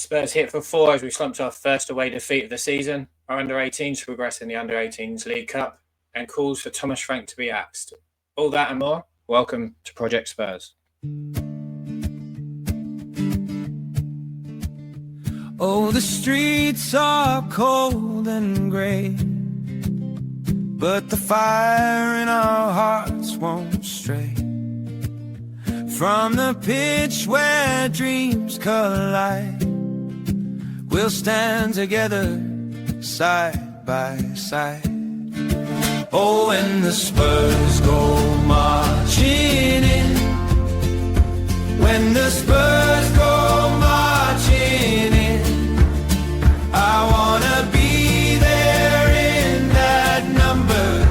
Spurs hit for 4 as we slumped our first away defeat of the season. Our under-18s progress in the under-18s League Cup and calls for Thomas Frank to be axed. All that and more. Welcome to Project Spurs. Oh, the streets are cold and grey, but the fire in our hearts won't stray from the pitch where dreams collide. We'll stand together side by side. Oh, when the Spurs go marching in, when the Spurs go marching in, I wanna be there in that number.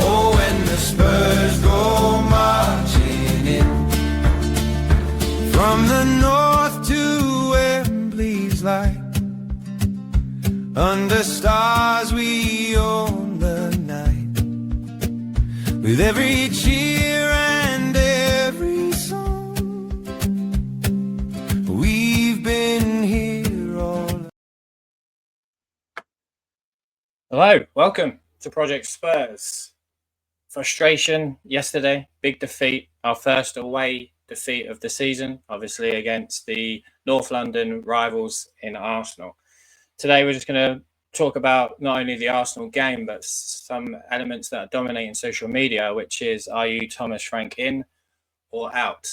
Oh, when the Spurs go marching in, from the north to Wembley's light, under stars we own the night, with every cheer and every song. We've been here all. Hello, welcome to Project Spurs. Frustration yesterday, big defeat, our first away defeat of the season, obviously against the North London rivals in Arsenal. Today we're just going to talk about not only the Arsenal game, but some elements that are dominating social media, which is, are you Thomas Frank in or out?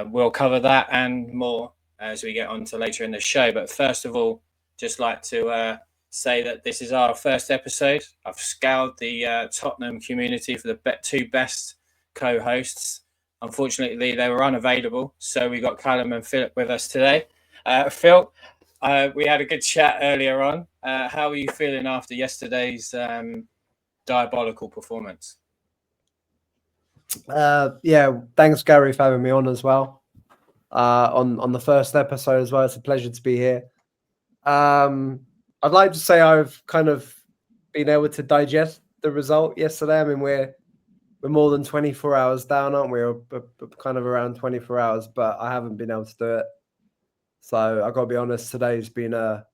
We'll cover that and more as we get on to later in the show. But first of all, just like to say that this is our first episode. I've scoured the Tottenham community for the two best co-hosts. Unfortunately, they were unavailable, so we got Callum and Philip with us today. Phil, we had a good chat earlier on. How are you feeling after yesterday's diabolical performance? Yeah, thanks, Gary, for having me on as well. On the first episode as well. It's a pleasure to be here. I'd like to say I've kind of been able to digest the result yesterday. I mean, we're more than 24 hours down, aren't we? Or kind of around 24 hours, but I haven't been able to do it. So I've got to be honest, today's been a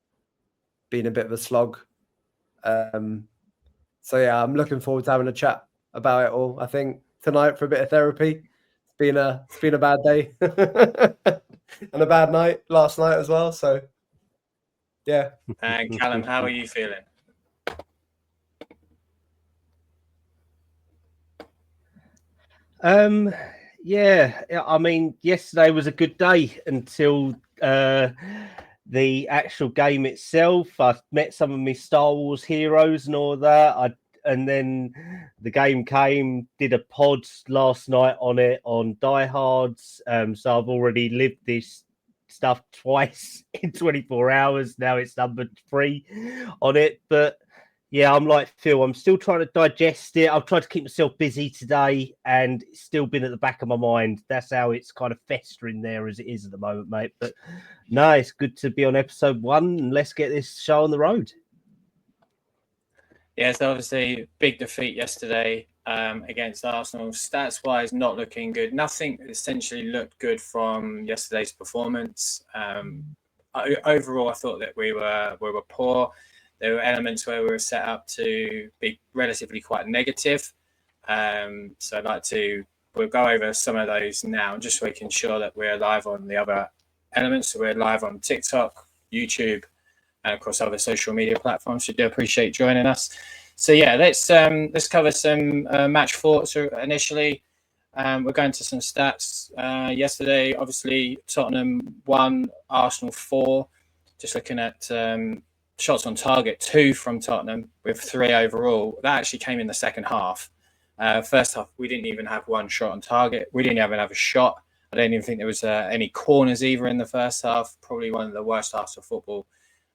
bit of a slog. So yeah, I'm looking forward to having a chat about it all. I think tonight for a bit of therapy. It's been a bad day and a bad night last night as well. So yeah. And Callum, how are you feeling? Yeah, I mean, yesterday was a good day until the actual game itself. I met some of my Star Wars heroes and all that. And then the game came, did a pod last night on it on Diehards. So I've already lived this stuff twice in 24 hours. Now it's number 3 on it. But yeah, I'm like Phil, I'm still trying to digest it. I've tried to keep myself busy today and it's still been at the back of my mind. That's how it's kind of festering there as it is at the moment, mate. But no, it's good to be on episode 1 and let's get this show on the road. Yeah, so obviously big defeat yesterday against Arsenal. Stats-wise, not looking good. Nothing essentially looked good from yesterday's performance. Overall, I thought that we were poor. There were elements where we were set up to be relatively quite negative. So we'll go over some of those now, just so we can ensure that we're live on the other elements. So we're live on TikTok, YouTube, and across other social media platforms. So do appreciate joining us. So yeah, let's cover some match thoughts initially. We're going to some stats. Yesterday, obviously, Tottenham 1, Arsenal 4. Just looking at shots on target, 2 from Tottenham with 3 overall. That actually came in the second half. First half, we didn't even have 1 shot on target. We didn't even have a shot. I don't even think there was any corners either in the first half. Probably one of the worst halves of football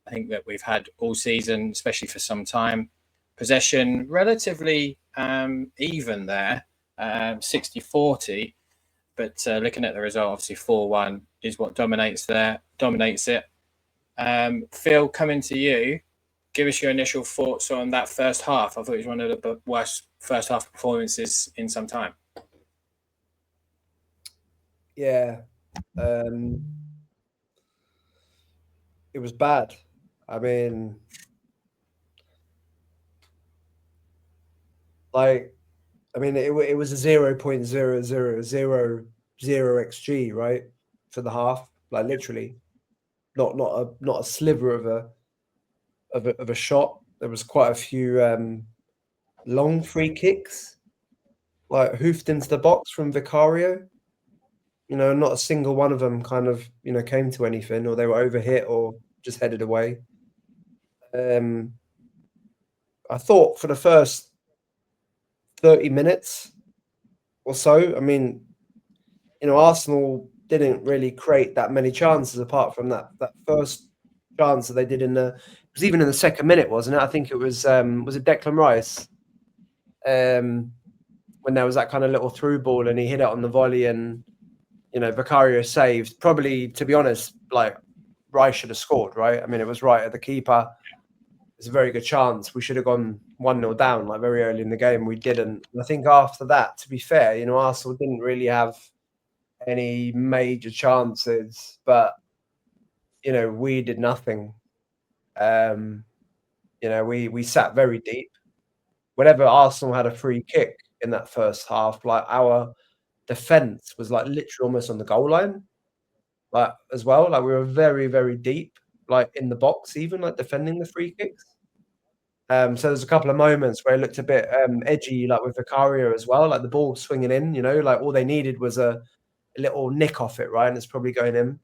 I think that we've had all season, especially for some time. Possession relatively even there, 60-40. But looking at the result, obviously 4-1 is what dominates it. Phil, coming to you, give us your initial thoughts on that first half. I thought it was one of the worst first half performances in some time. Yeah. it was bad. I mean, it was a 0.0000 xg, right, for the half, like literally, not a sliver of a shot. There was quite a few long free kicks, like hoofed into the box from Vicario. Not a single one of them kind of came to anything, or they were overhit or just headed away. I thought for the first 30 minutes or so, I mean, Arsenal didn't really create that many chances apart from that first chance that they did it was even in the second minute, wasn't it? I think it was it Declan Rice? When there was that kind of little through ball and he hit it on the volley and, Vicario saved. Probably, to be honest, like Rice should have scored, right? I mean, it was right at the keeper. It's a very good chance. We should have gone 1-0 down like very early in the game. We didn't. And I think after that, to be fair, Arsenal didn't really have any major chances, but we did nothing. We sat very deep. Whenever Arsenal had a free kick in that first half, like our defense was like literally almost on the goal line, like as well. Like we were very, very deep, like in the box, even like defending the free kicks. So there's a couple of moments where it looked a bit edgy, like with Vicario as well, like the ball swinging in. Like all they needed was a little nick off it, right? And it's probably going in.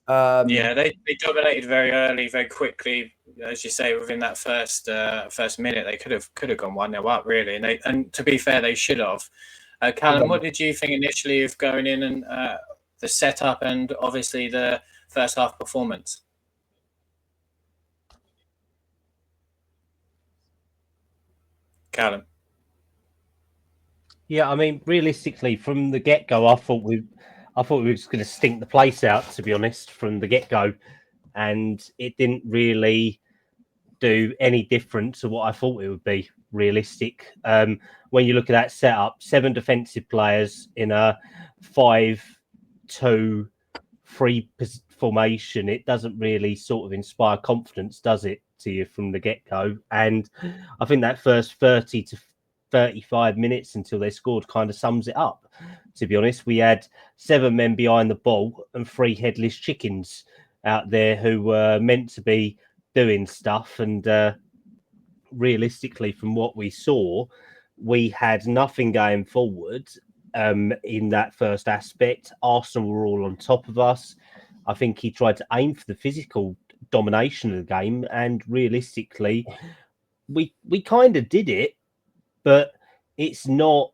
Yeah, they dominated very early, very quickly, as you say. Within that first minute, they could have gone 1-0 up, really. And to be fair, they should have. Callum, what did you think initially of going in and the setup and obviously the first half performance? Callum. Yeah, I mean, realistically, from the get-go, I thought we were just going to stink the place out, to be honest, from the get-go. And it didn't really do any different to what I thought it would be, realistic. When you look at that setup, 7 defensive players in a 5-2-3 formation, it doesn't really sort of inspire confidence, does it, to you from the get-go? And I think that first 30 to 35 minutes until they scored kind of sums it up, to be honest. We had 7 men behind the ball and 3 headless chickens out there who were meant to be doing stuff. And realistically, from what we saw, we had nothing going forward in that first aspect. Arsenal were all on top of us. I think he tried to aim for the physical domination of the game, and realistically, we kind of did it, but it's not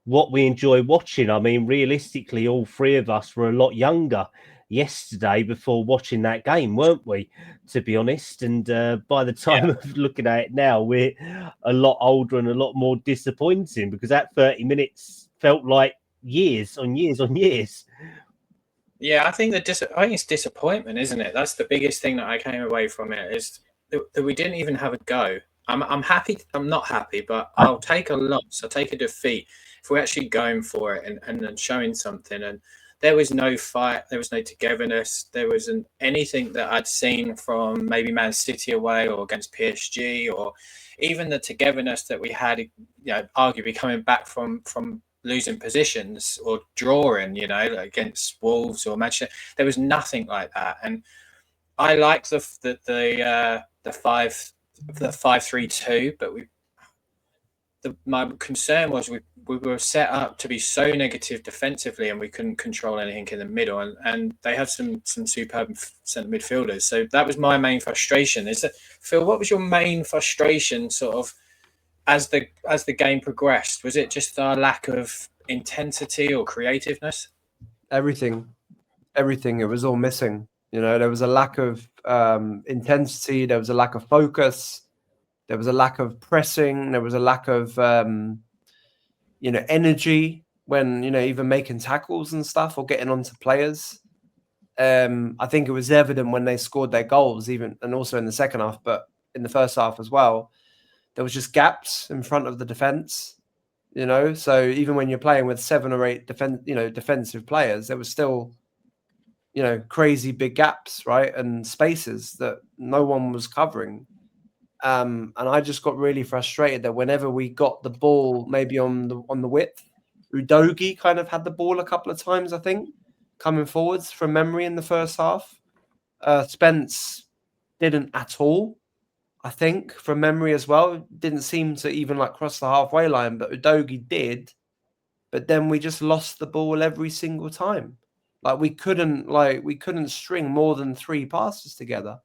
what we enjoy watching. I mean, realistically, all 3 of us were a lot younger yesterday before watching that game, weren't we, to be honest? And by the time of looking at it now, we're a lot older and a lot more disappointing, because that 30 minutes felt like years on years on years. Yeah, I think it's disappointment, isn't it? That's the biggest thing that I came away from it, is that we didn't even have a go. I'm happy. I'm not happy, but I'll take a loss. I'll take a defeat if we're actually going for it and showing something. And there was no fight. There was no togetherness. There wasn't anything that I'd seen from maybe Man City away or against PSG, or even the togetherness that we had, arguably coming back from losing positions or drawing, against Wolves or Manchester. There was nothing like that. And I like the 5-3-2, but my concern was we were set up to be so negative defensively, and we couldn't control anything in the middle. And they have some superb centre midfielders. So that was my main frustration. Phil, what was your main frustration sort of as the game progressed? Was it just our lack of intensity or creativeness? Everything. It was all missing. There was a lack of intensity. There was a lack of focus. There was a lack of pressing. There was a lack of, energy when, even making tackles and stuff or getting onto players. I think it was evident when they scored their goals, even, and also in the second half, but in the first half as well. There was just gaps in front of the defense, So even when you're playing with 7 or 8 defensive players, there was still, crazy big gaps, right, and spaces that no one was covering. And I just got really frustrated that whenever we got the ball, maybe on the width, Udogie kind of had the ball a couple of times, I think, coming forwards from memory in the first half. Spence didn't at all, I think, from memory as well. Didn't seem to even cross the halfway line, but Udogie did. But then we just lost the ball every single time. We couldn't string more than 3 passes together.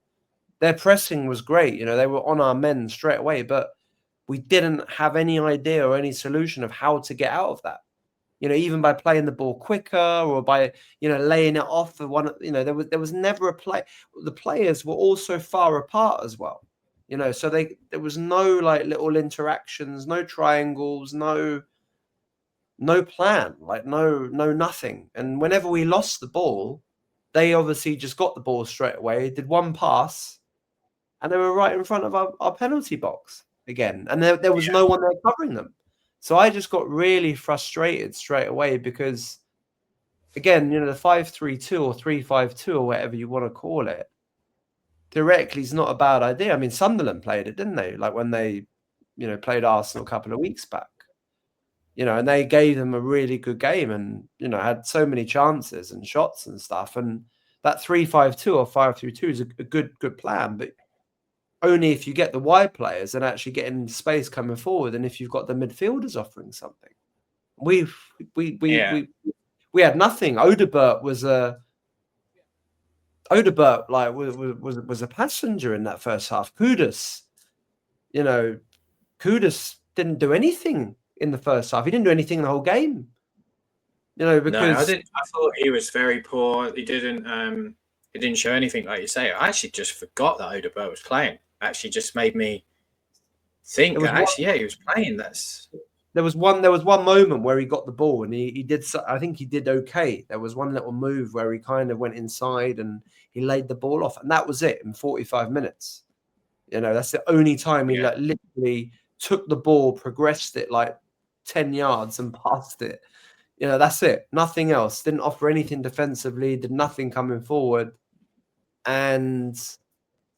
Their pressing was great, they were on our men straight away, but we didn't have any idea or any solution of how to get out of that. Even by playing the ball quicker or by, laying it off for one, there was never a play. The players were all so far apart as well, so there was no little interactions, no triangles, no plan, no nothing. And whenever we lost the ball, they obviously just got the ball straight away, did one pass, and they were right in front of our penalty box again. And there was no one there covering them. So I just got really frustrated straight away because, again, the 5-3-2 or 3-5-2 or whatever you want to call it, theoretically is not a bad idea. I mean, Sunderland played it, didn't they? When they, played Arsenal a couple of weeks back. And they gave them a really good game and, had so many chances and shots and stuff. And that 3-5-2 or 5-3-2 is a good plan, but only if you get the wide players and actually get in space coming forward, and if you've got the midfielders offering something. We had nothing. Odebert was a passenger in that first half. Kudus didn't do anything in the first half. He didn't do anything in the whole game. Because no, I thought he was very poor. He didn't show anything, like you say. I actually just forgot that Odebert was playing. Actually, just made me think that he was playing. There was one moment where he got the ball and he did. I think he did okay. There was one little move where he kind of went inside and he laid the ball off, and that was it in 45 minutes. That's the only time he literally took the ball, progressed it 10 yards and passed it. That's it. Nothing else. Didn't offer anything defensively. Did nothing coming forward. And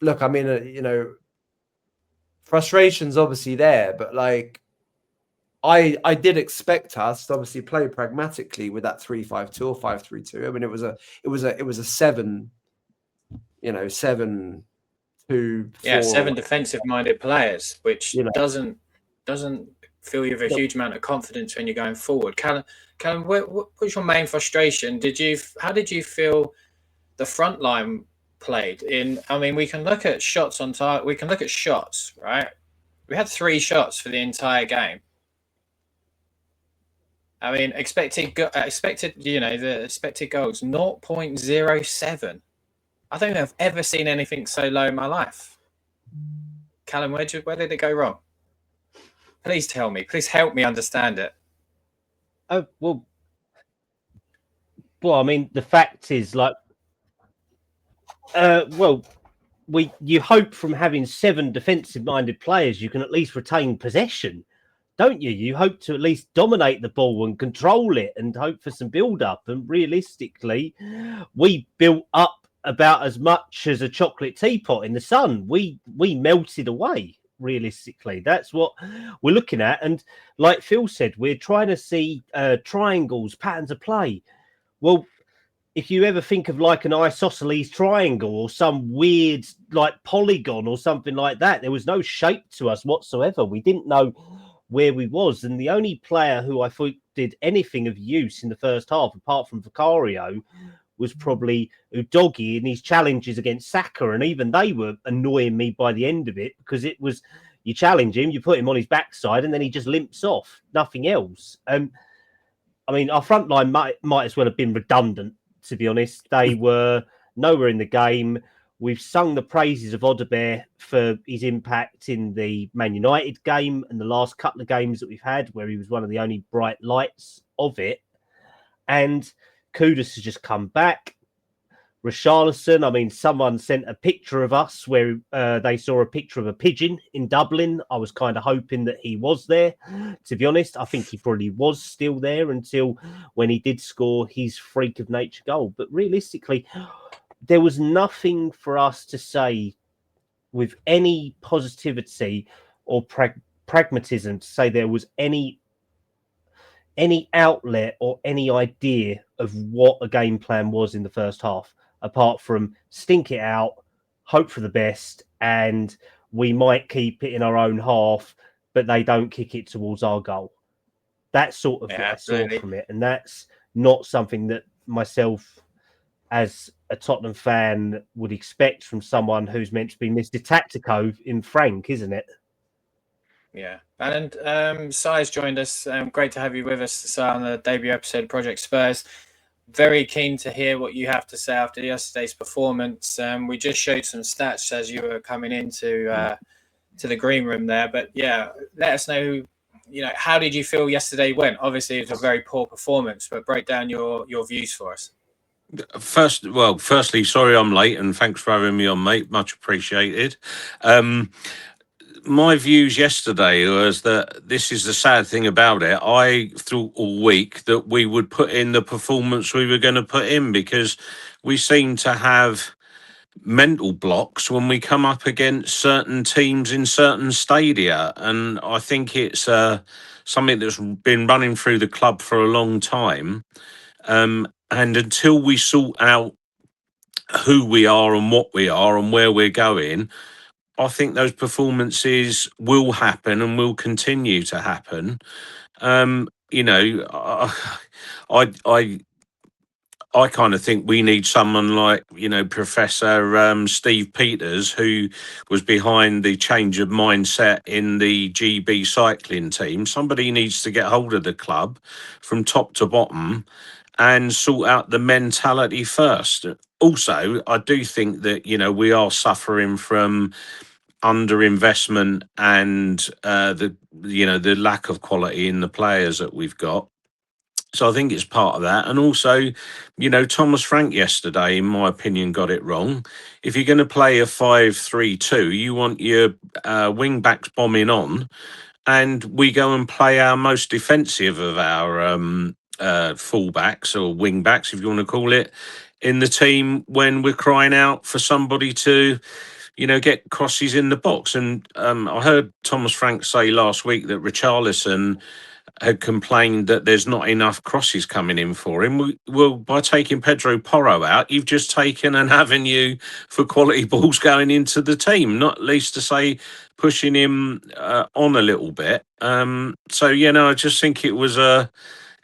look, I mean, frustration's obviously there, but I did expect us to obviously play pragmatically with that 3-5-2 or 5-3-2. I mean, it was a 7, 7-2-4. Yeah, 7 defensive-minded players, which doesn't fill you with a huge amount of confidence when you're going forward. Callum, what was your main frustration? How did you feel the front line played? I mean, we can look at shots on target. We can look at shots, right? We had 3 shots for the entire game. I mean, the expected goals, 0.07. I don't think I've ever seen anything so low in my life. Callum, where did it go wrong? Please tell me. Please help me understand it. Well, I mean, the fact is, you hope from having 7 defensive-minded players, you can at least retain possession, don't you? You hope to at least dominate the ball and control it, and hope for some build-up. And realistically, we built up about as much as a chocolate teapot in the sun. We melted away. Realistically, that's what we're looking at. And like Phil said, we're trying to see triangles, patterns of play. Well, if you ever think of an isosceles triangle or some weird polygon or something like that, there was no shape to us whatsoever. We didn't know where we was. And the only player who I thought did anything of use in the first half, apart from Vicario, was probably Udogie in his challenges against Saka, and even they were annoying me by the end of it, because it was, you challenge him, you put him on his backside, and then he just limps off, nothing else. I mean, our front line might as well have been redundant, to be honest. They were nowhere in the game. We've sung the praises of Odebert for his impact in the Man United game and the last couple of games that we've had, where he was one of the only bright lights of it. And Kudus has just come back. Richarlison. I mean, someone sent a picture of us where they saw a picture of a pigeon in Dublin. I was kind of hoping that he was there. To be honest, I think he probably was still there until when he did score his freak of nature goal. But realistically, there was nothing for us to say with any positivity or pragmatism to say there was any outlet or any idea of what a game plan was in the first half, apart from stink it out, hope for the best, and we might keep it in our own half, but they don't kick it towards our goal. That's sort of what I saw from it, and that's not something that myself, as a Tottenham fan, would expect from someone who's meant to be Mr. Tactico in Frank, isn't it? Yeah, and Sai's joined us. Great to have you with us, Sai, on the debut episode of Project Spurs. Very keen to hear what you have to say after yesterday's performance. We just showed some stats as you were coming into to the green room there, but yeah, let us know. How did you feel yesterday went? Obviously, it was a very poor performance, but break down your views for us. Firstly, sorry I'm late, and thanks for having me on, mate. Much appreciated. My views yesterday was that this is the sad thing about it. I thought all week that we would put in the performance we were going to put in, because we seem to have mental blocks when we come up against certain teams in certain stadia. And I think it's something that's been running through the club for a long time. And until we sort out who we are and what we are and where we're going, I think those performances will happen and will continue to happen. I kind of think we need someone like, Professor Steve Peters, who was behind the change of mindset in the GB cycling team. Somebody needs to get hold of the club from top to bottom and sort out the mentality first. Also, I do think that, we are suffering from underinvestment and the lack of quality in the players that we've got. So I think it's part of that. And also, Thomas Frank yesterday, in my opinion, got it wrong. If you're going to play a 5-3-2, you want your wing backs bombing on, and we go and play our most defensive of our fullbacks or wing backs, if you want to call it, in the team when we're crying out for somebody to get crosses in the box. And I heard Thomas Frank say last week that Richarlison had complained that there's not enough crosses coming in for him. Well, by taking Pedro Porro out, you've just taken an avenue for quality balls going into the team, not least to say pushing him on a little bit. I just think it was a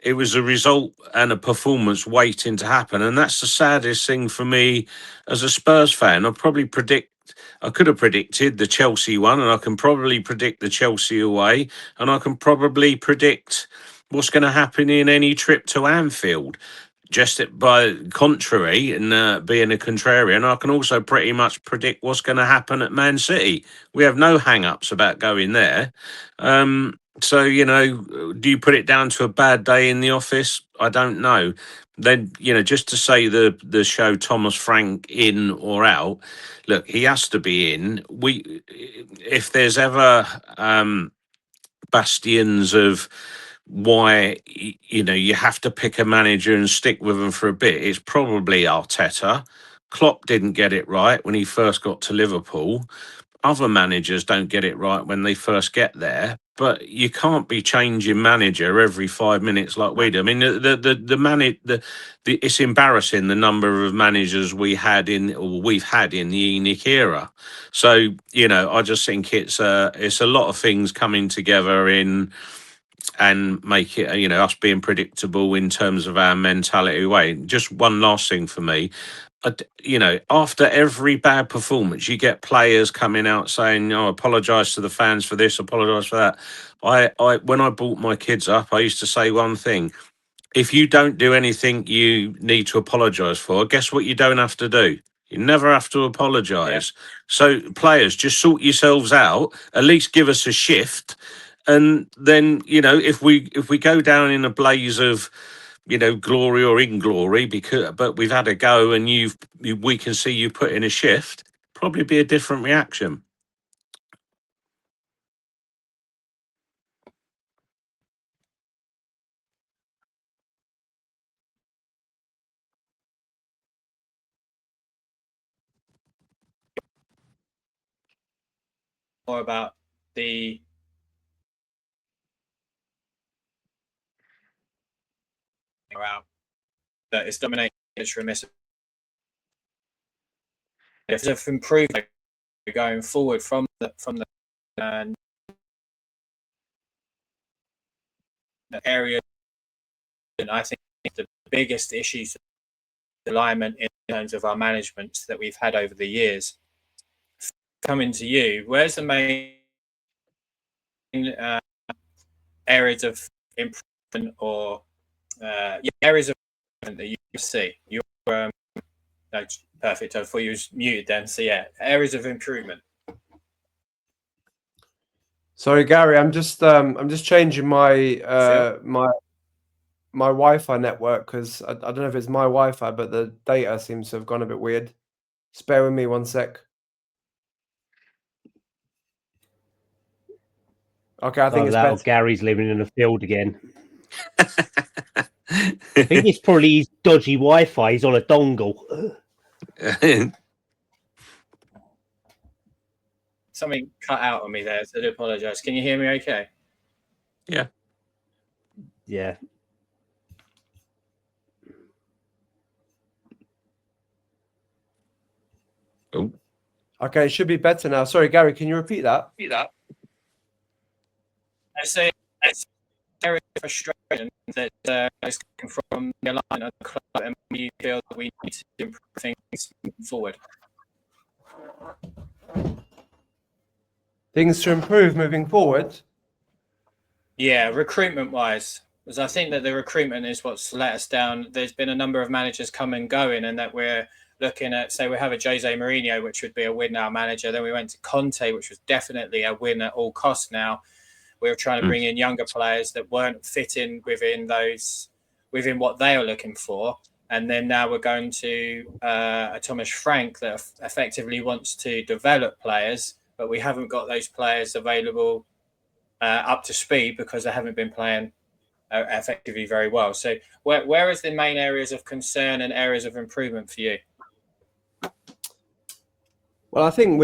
result and a performance waiting to happen. And that's the saddest thing for me as a Spurs fan. I could have predicted the Chelsea one, and I can probably predict the Chelsea away, and I can probably predict what's going to happen in any trip to Anfield. Just by contrary and being a contrarian, I can also pretty much predict what's going to happen at Man City. We have no hang-ups about going there. Do you put it down to a bad day in the office? I don't know. Then, just to say the show Thomas Frank in or out, look, he has to be in. If there's ever bastions of why, you have to pick a manager and stick with them for a bit, it's probably Arteta. Klopp didn't get it right when he first got to Liverpool. Other managers don't get it right when they first get there, but you can't be changing manager every 5 minutes like we do. I mean, it's embarrassing the number of managers we've had in the ENIC era. So I just think it's a lot of things coming together and make it us being predictable in terms of our mentality way. Just one last thing for me. After every bad performance, you get players coming out saying, "Oh, apologise to the fans for this, apologise for that." When I brought my kids up, I used to say one thing: if you don't do anything you need to apologise for, guess what you don't have to do? You never have to apologise. Yeah. So players, just sort yourselves out. At least give us a shift, and then if we go down in a blaze of glory or inglory, but we've had a go, and we can see you put in a shift. Probably be a different reaction. More about the out that is dominating from this. If there's improvement going forward from the area, and I think the biggest issues alignment in terms of our management that we've had over the years. Coming to you, where's the main areas of improvement or areas of improvement that you see? You're no, perfect. I thought you was muted then. So yeah, areas of improvement. Sorry, Gary, I'm just changing my my Wi-Fi network because I don't know if it's my Wi-Fi, but the data seems to have gone a bit weird. Spare with me 1 sec. Okay, I think it's better. Gary's living in a field again. I think it's probably his dodgy Wi-Fi. He's on a dongle. Something cut out on me there, so I do apologise. Can you hear me okay? Yeah. Yeah. Oh. Okay, it should be better now. Sorry, Gary, can you repeat that? I say it's very frustrating that it's coming from the line of the club, and we feel that we need to improve things forward. Things to improve moving forward. Yeah, recruitment wise, because I think that the recruitment is what's let us down. There's been a number of managers come and going, and that we're looking at, say, we have a Jose Mourinho, which would be a win now manager. Then we went to Conte, which was definitely a win at all costs now. We were trying to bring in younger players that weren't fitting within what they are looking for. And then now we're going to a Thomas Frank that effectively wants to develop players, but we haven't got those players available up to speed because they haven't been playing effectively very well. So where is the main areas of concern and areas of improvement for you? Well, I think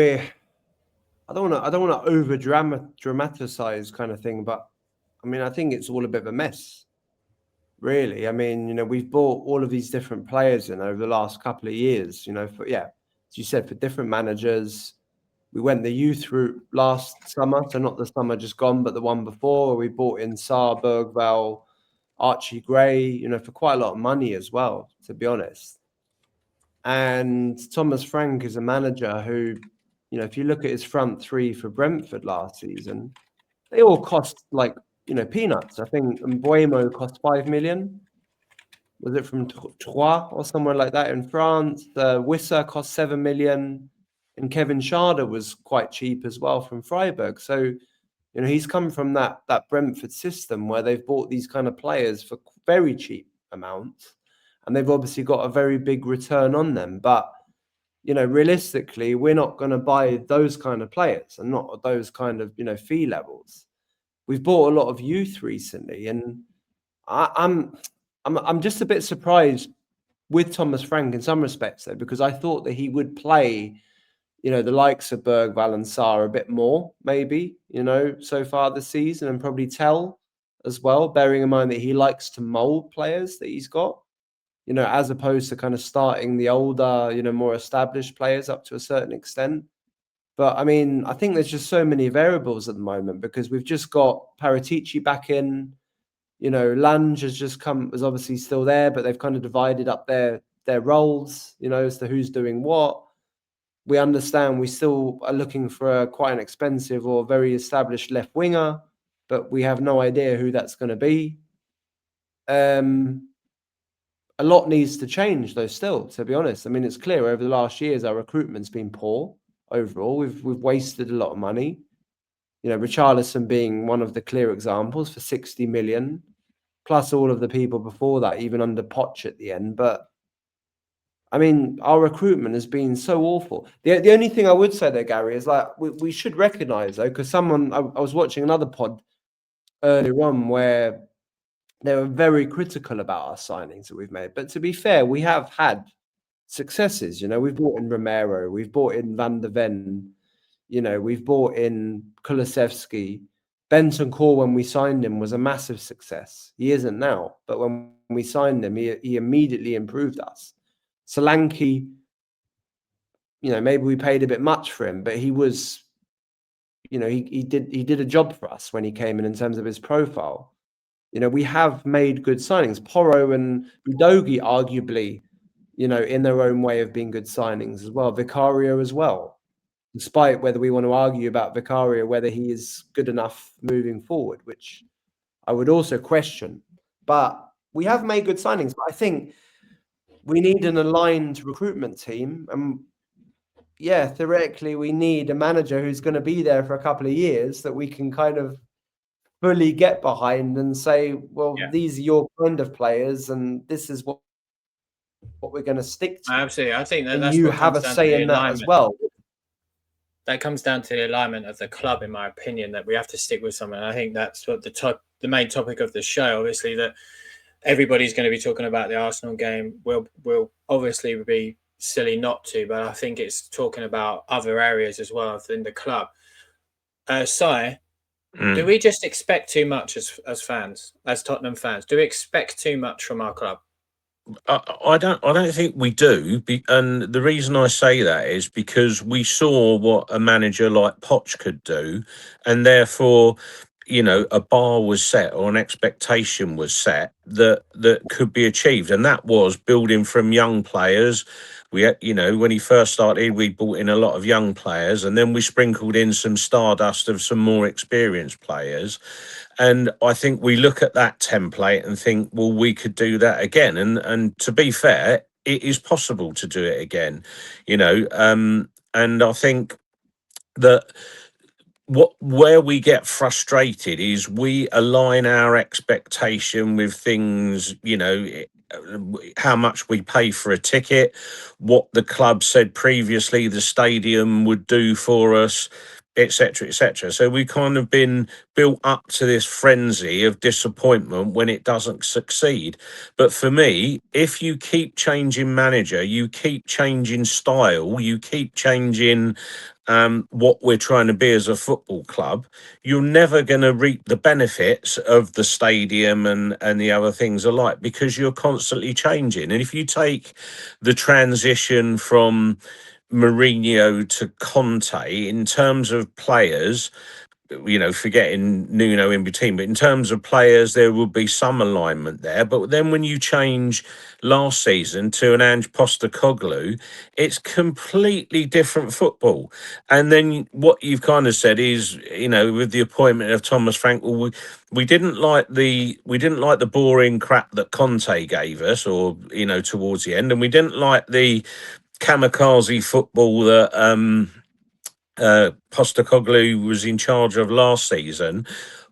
I don't want to over dramatize kind of thing, but I mean, I think it's all a bit of a mess, really. I mean, we've bought all of these different players in over the last couple of years, as you said, for different managers. We went the youth route last summer, so not the summer just gone, but the one before, where we bought in Saar, Bergvall, Archie Gray, for quite a lot of money as well, to be honest. And Thomas Frank is a manager who, if you look at his front three for Brentford last season, they all cost peanuts. I think Mbuemo cost 5 million. Was it from Troyes or somewhere like that in France? The Wissa cost 7 million. And Kevin Schade was quite cheap as well from Freiburg. So, he's come from that Brentford system where they've bought these kind of players for very cheap amounts. And they've obviously got a very big return on them. But, realistically, we're not going to buy those kind of players and not those kind of, fee levels. We've bought a lot of youth recently. And I'm just a bit surprised with Thomas Frank in some respects, though, because I thought that he would play, the likes of Bergvall and Saar a bit more, maybe, so far this season, and probably Tell as well, bearing in mind that he likes to mold players that he's got, as opposed to kind of starting the older, more established players up to a certain extent. But I mean, I think there's just so many variables at the moment because we've just got Paratici back in, Lange is obviously still there, but they've kind of divided up their roles, as to who's doing what. We understand we still are looking for quite an expensive or very established left winger, but we have no idea who that's going to be. A lot needs to change, though, still, to be honest. I mean, it's clear over the last years our recruitment's been poor overall. We've wasted a lot of money. Richarlison being one of the clear examples for 60 million. plus all of the people before that, even under Poch at the end. But I mean, our recruitment has been so awful. The only thing I would say there, Gary, is like we should recognise though, because I was watching another pod earlier on where they were very critical about our signings that we've made. But to be fair, we have had successes. You know, we've brought in Romero, we've brought in Van der Ven, you know, we've brought in Kulusevski. Benton Core, when we signed him, was a massive success. He isn't now, but when we signed him, he immediately improved us. Solanke, you know, maybe we paid a bit much for him, but he was, you know, he did a job for us when he came in terms of his profile. You know, we have made good signings. Porro and Udogi, arguably, you know, in their own way, have been good signings as well. Vicario as well, despite whether we want to argue about Vicario, whether he is good enough moving forward, which I would also question. But we have made good signings. But I think we need an aligned recruitment team. And yeah, theoretically, we need a manager who's going to be there for a couple of years that we can kind of fully get behind and say, well, these are your kind of players and this is what we're going to stick to. Absolutely. I think that and that's you what have a comes down say to in the that alignment. as well. That comes down to the alignment of the club, in my opinion, that we have to stick with someone. I think that's what the main topic of the show, obviously, that everybody's going to be talking about the Arsenal game. We'll obviously be silly not to, but I think it's talking about other areas as well within the club. Si, do we just expect too much as fans, as Tottenham fans? Do we expect too much from our club? I don't think we do, and the reason I say that is because we saw what a manager like Poch could do, and therefore, you know, a bar was set or an expectation was set that could be achieved, and that was building from young players. We, you know, when he first started, we brought in a lot of young players, and then we sprinkled in some stardust of some more experienced players. And I think we look at that template and think, well, we could do that again. And to be fair, it is possible to do it again, you know. And I think that where we get frustrated is we align our expectation with things, you know, how much we pay for a ticket, what the club said previously the stadium would do for us, etc., etc. So we kind of been built up to this frenzy of disappointment when it doesn't succeed. But for me, if you keep changing manager, you keep changing style, you keep changing what we're trying to be as a football club, you're never going to reap the benefits of the stadium and the other things alike, because you're constantly changing. And if you take the transition from Mourinho to Conte in terms of players, you know, forgetting Nuno in between, but in terms of players, there will be some alignment there. But then when you change last season to an Ange Postecoglou, it's completely different football. And then what you've kind of said is, you know, with the appointment of Thomas Frank, well, we didn't like the boring crap that Conte gave us, or, you know, towards the end, and we didn't like the kamikaze football that Postecoglou was in charge of last season.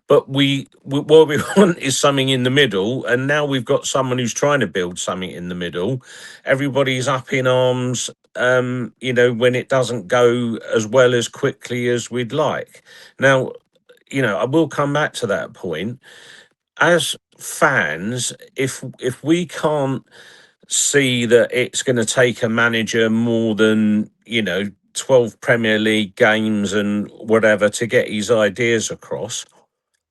But what we want is something in the middle, and now we've got someone who's trying to build something in the middle. Everybody's up in arms, you know, when it doesn't go as well as quickly as we'd like. Now, you know, I will come back to that point. As fans, if we can't see that it's going to take a manager more than, you know, 12 Premier League games and whatever to get his ideas across,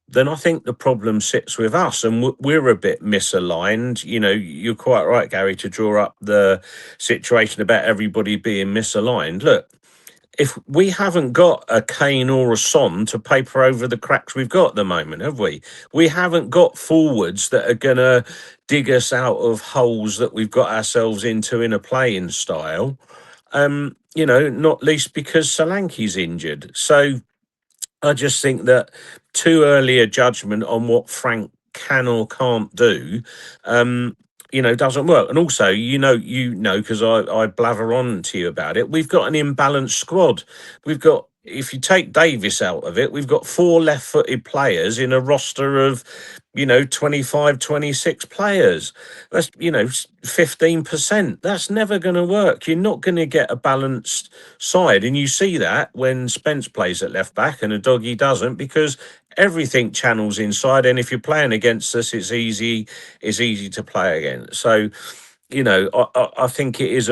then I think the problem sits with us, and we're a bit misaligned. You know, you're quite right, Gary, to draw up the situation about everybody being misaligned. Look, if we haven't got a Kane or a Son to paper over the cracks we've got at the moment, have we? We haven't got forwards that are going to dig us out of holes that we've got ourselves into in a playing style. You know, not least because Solanke's injured. So I just think that too early a judgment on what Frank can or can't do, you know, doesn't work. And also, you know, because I blather on to you about it, we've got an imbalanced squad. We've got if you take Davis out of it, we've got 4 left-footed players in a roster of, 25, 26 players. That's, 15%. That's never going to work. You're not going to get a balanced side. And you see that when Spence plays at left back and Udogie doesn't, because everything channels inside. And if you're playing against us, it's easy to play against. So, I think it's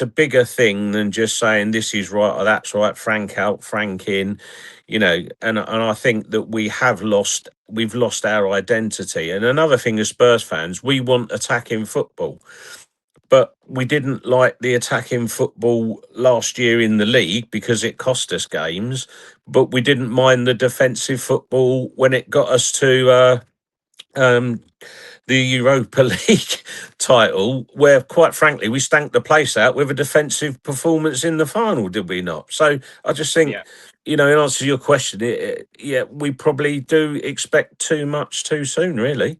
a bigger thing than just saying this is right or that's right, Frank out, Frank in, and I think that we've lost our identity. And another thing as Spurs fans, we want attacking football, but we didn't like the attacking football last year in the league because it cost us games, but we didn't mind the defensive football when it got us to the Europa League title, where quite frankly we stank the place out with a defensive performance in the final, did we not? So I just think, in answer to your question, we probably do expect too much too soon, really.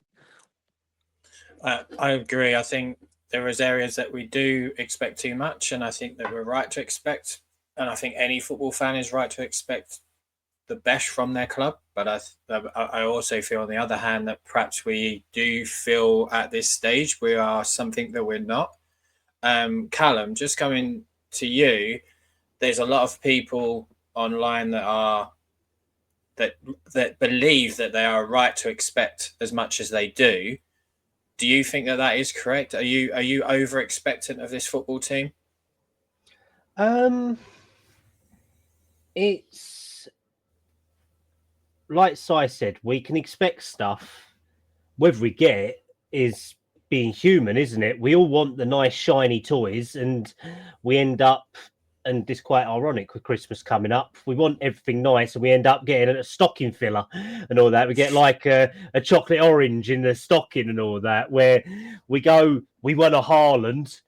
I agree. I think there is areas that we do expect too much, and I think that we're right to expect, and I think any football fan is right to expect the best from their club. But I also feel, on the other hand, that perhaps we do feel at this stage we are something that we're not. Callum, just coming to you, there's a lot of people online that believe that they are right to expect as much as they do. Do you think that is correct? Are you over expectant of this football team? It's like Si said, we can expect stuff. Whether we get it is being human, isn't it? We all want the nice shiny toys, and we end up, and it's quite ironic with Christmas coming up, we want everything nice and we end up getting a stocking filler and all that. We get like a chocolate orange in the stocking and all that, where we want a Haaland,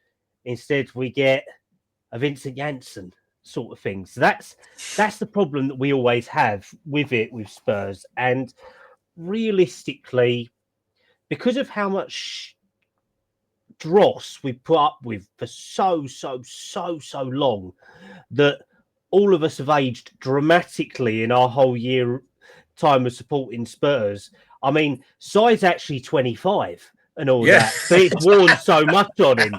instead we get a Vincent Janssen sort of thing. So that's the problem that we always have with Spurs. And realistically, because of how much dross we put up with for so long, that all of us have aged dramatically in our whole year time of supporting Spurs. I mean, Si's actually 25 and all that, but it's worn so much on him.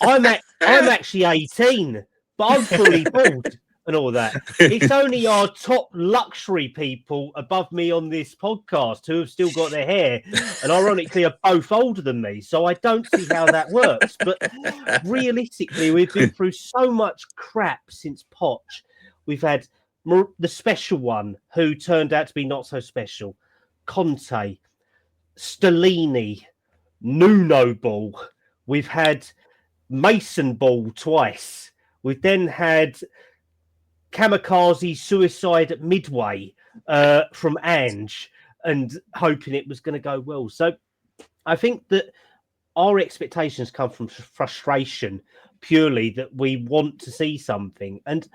I'm actually 18, but I'm fully bald and all that. It's only our top luxury people above me on this podcast who have still got their hair, and ironically are both older than me. So I don't see how that works. But realistically, we've been through so much crap since Poch. We've had the special one who turned out to be not so special, Conte, Stellini, Nuno Ball. We've had Mason Ball twice. We've then had kamikaze suicide at Midway from Ange, and hoping it was going to go well. So I think that our expectations come from frustration, purely that we want to see something. And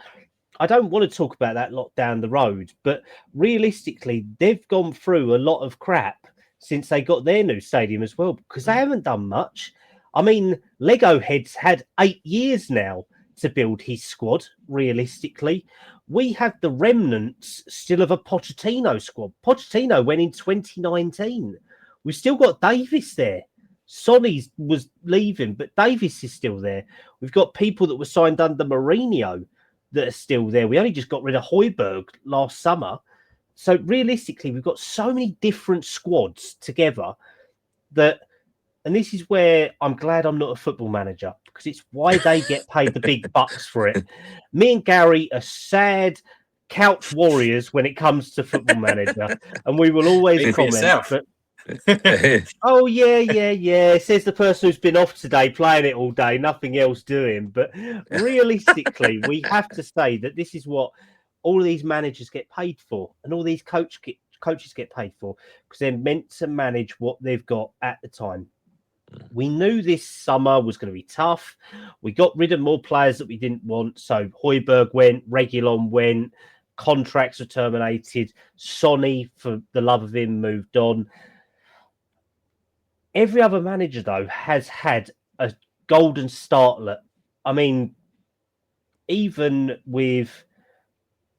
I don't want to talk about that lot down the road, but realistically, they've gone through a lot of crap since they got their new stadium as well, because they haven't done much. I mean, Lego Head's had 8 years now to build his squad. Realistically, we have the remnants still of a Pochettino squad. Pochettino went in 2019. We've still got Davis there. Sonny was leaving, but Davis is still there. We've got people that were signed under Mourinho that are still there. We only just got rid of Højbjerg last summer. So realistically, we've got so many different squads together that, and this is where I'm glad I'm not a football manager, because it's why they get paid the big bucks for it. Me and Gary are sad couch warriors when it comes to football manager, and we will always comment. But, oh, yeah, says the person who's been off today playing it all day, nothing else doing. But realistically, we have to say that this is what all of these managers get paid for, and all these coaches get paid for, because they're meant to manage what they've got at the time. We knew this summer was going to be tough. We got rid of more players that we didn't want. So Højbjerg went, Reguilon went, contracts were terminated. Sonny, for the love of him, moved on. Every other manager, though, has had a golden startlet. I mean, even with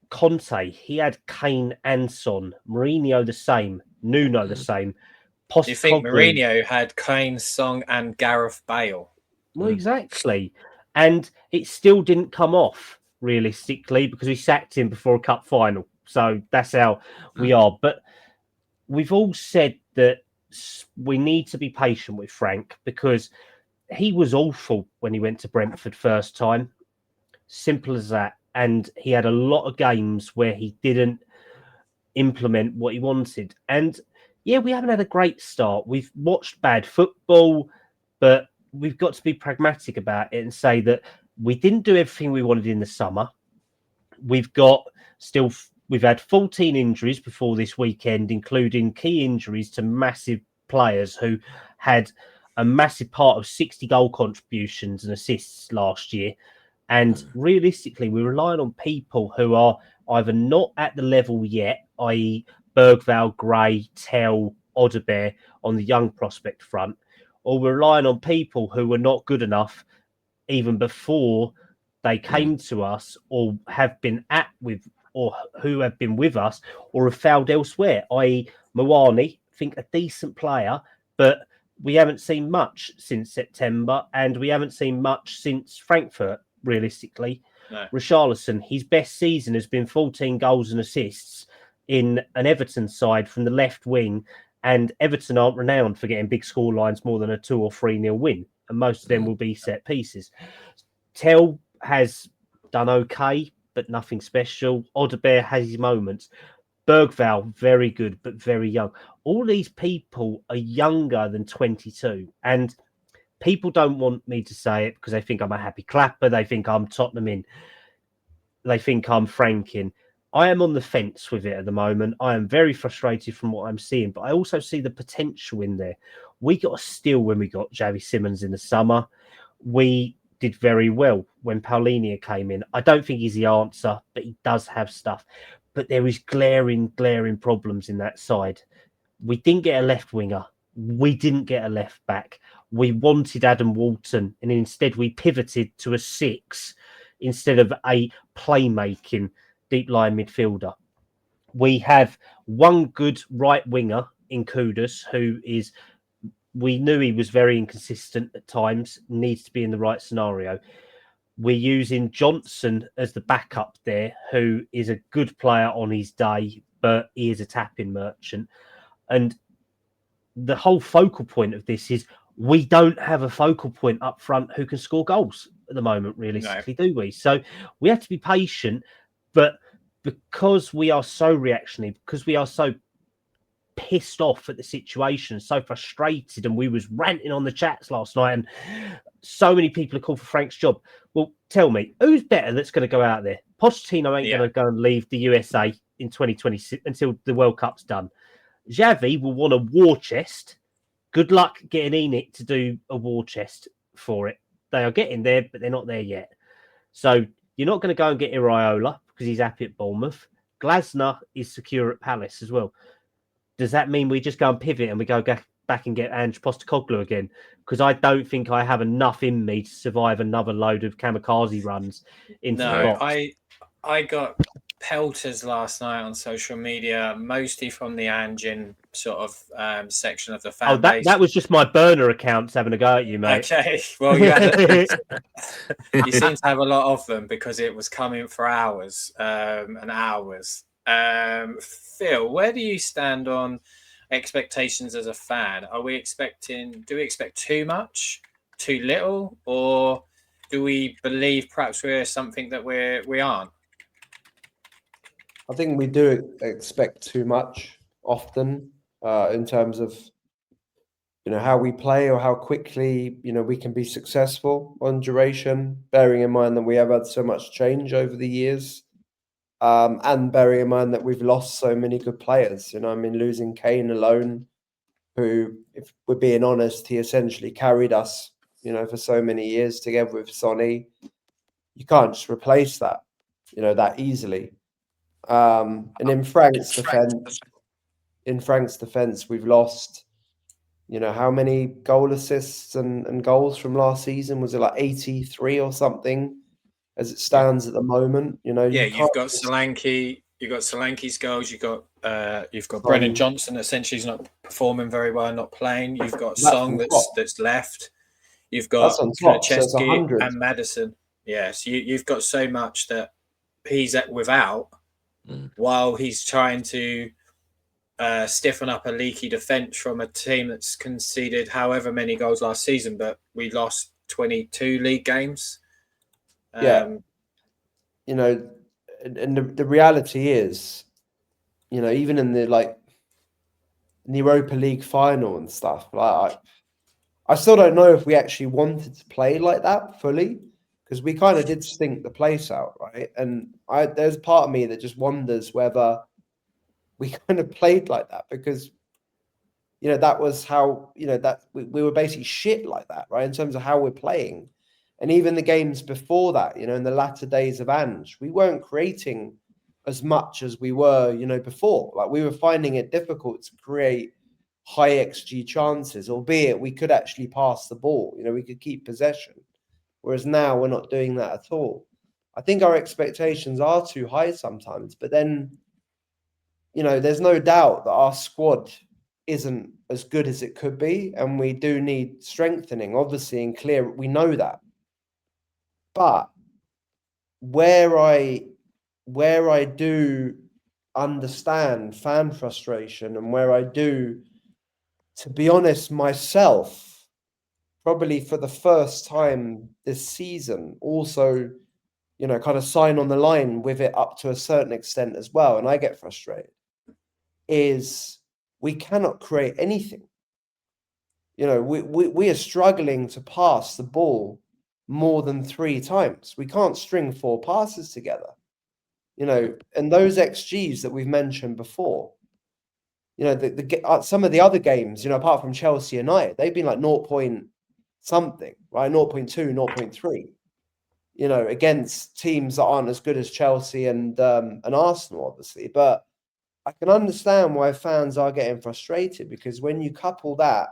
Conte, he had Kane and Son, Mourinho the same, Nuno the same, Do you think Postecoglou. Mourinho had Kane, Song, and Gareth Bale? Well, exactly. And it still didn't come off realistically because we sacked him before a cup final. So that's how we are. But we've all said that we need to be patient with Frank because he was awful when he went to Brentford first time. Simple as that. And he had a lot of games where he didn't implement what he wanted. And yeah, we haven't had a great start. We've watched bad football, but we've got to be pragmatic about it and say that we didn't do everything we wanted in the summer. We've had 14 injuries before this weekend, including key injuries to massive players who had a massive part of 60 goal contributions and assists last year. And realistically, we're relying on people who are either not at the level yet, i.e. Bergvall, Gray, Tell, Odebear on the young prospect front, or we're relying on people who were not good enough even before they came to us or have been or who have been with us or have failed elsewhere, i.e. Moani, think a decent player, but we haven't seen much since September and we haven't seen much since Frankfurt, realistically. No. Richarlison, his best season has been 14 goals and assists in an Everton side from the left wing, and Everton aren't renowned for getting big score lines more than a 2 or 3-0 win, and most of them will be set pieces. Tell has done okay, but nothing special. Odebear has his moments. Bergvall, very good, but very young. All these people are younger than 22, and people don't want me to say it because they think I'm a happy clapper. They think I'm Tottenham in. They think I'm Franking. I am on the fence with it at the moment. I am very frustrated from what I'm seeing, but I also see the potential in there. We got a steal when we got Xavi Simons in the summer. We did very well when Paulinho came in. I don't think he's the answer, but he does have stuff. But there is glaring problems in that side. We didn't get a left winger. We didn't get a left back. We wanted Adam Walton, and instead we pivoted to a 6 instead of a playmaking deep line midfielder. We have one good right winger in Kudus, who is, we knew he was very inconsistent at times, needs to be in the right scenario. We're using Johnson as the backup there, who is a good player on his day, but he is a tapping merchant. And the whole focal point of this is we don't have a focal point up front who can score goals at the moment, realistically, do we? So we have to be patient, but because we are so reactionary, because we are so pissed off at the situation, so frustrated, and we was ranting on the chats last night, and so many people are called for Frank's job. Well, tell me, who's better that's going to go out there? Pochettino ain't going to go and leave the USA in 2026 until the World Cup's done. Xavi will want a war chest. Good luck getting Enoch to do a war chest for it. They are getting there, but they're not there yet. So you're not going to go and get Iraola because he's happy at Bournemouth. Glasner is secure at Palace as well. Does that mean we just go and pivot and we go back and get Ange Postecoglou again? Because I don't think I have enough in me to survive another load of kamikaze runs into the box. I got pelters last night on social media, mostly from the Anjin sort of section of the fan base. That was just my burner accounts having a go at you, mate. Okay, well, you seem to have a lot of them because it was coming for hours and hours. Phil, where do you stand on expectations as a fan? Do we expect too much, too little, or do we believe perhaps we're something that we aren't? I think we do expect too much often in terms of, how we play or how quickly, we can be successful on duration, bearing in mind that we have had so much change over the years. And bearing in mind that we've lost so many good players. Losing Kane alone, who, if we're being honest, he essentially carried us, for so many years together with Sonny. You can't just replace that, that easily. And in Frank's defense, we've lost, how many goal assists and goals from last season? Was it like 83 or something? as it stands at the moment. You know, Yeah, you you've got Solanke, you've got Solanke's goals, you've got Brennan Johnson essentially is not performing very well, not playing. You've got Song that's left. You've got that's on top, so it's Kulusevski 100. and Maddison. Yes, you've got so much that he's without, while he's trying to stiffen up a leaky defence from a team that's conceded however many goals last season, but we lost 22 league games. You know, and the reality is, you know, even in the Europa League final and stuff, I still don't know if we actually wanted to play like that fully, because we kind of did stink the place out, right? And there's part of me that just wonders whether we kind of played like that because, you know, that was how, you know, that we were basically shit like that, right? In terms of how we're playing. And even the games before that, you know, in the latter days of Ange, we weren't creating as much as we were, you know, before. Like, we were finding it difficult to create high XG chances, albeit we could actually pass the ball. You know, we could keep possession. Whereas now we're not doing that at all. I think our expectations are too high sometimes, but then, you know, there's no doubt that our squad isn't as good as it could be, and we do need strengthening, obviously, and clear. We know that. But where I do understand fan frustration, and where I do, to be honest, myself, probably for the first time this season, also, you know, kind of sign on the line with it up to a certain extent as well, and I get frustrated, is we cannot create anything. You know, we are struggling to pass the ball more than 3 times. We can't string 4 passes together. You know, and those XGs that we've mentioned before, you know, some of the other games, you know, apart from Chelsea United, they've been like 0 point something, right? 0.2, 0.3, you know, against teams that aren't as good as Chelsea and Arsenal, obviously. But I can understand why fans are getting frustrated, because when you couple that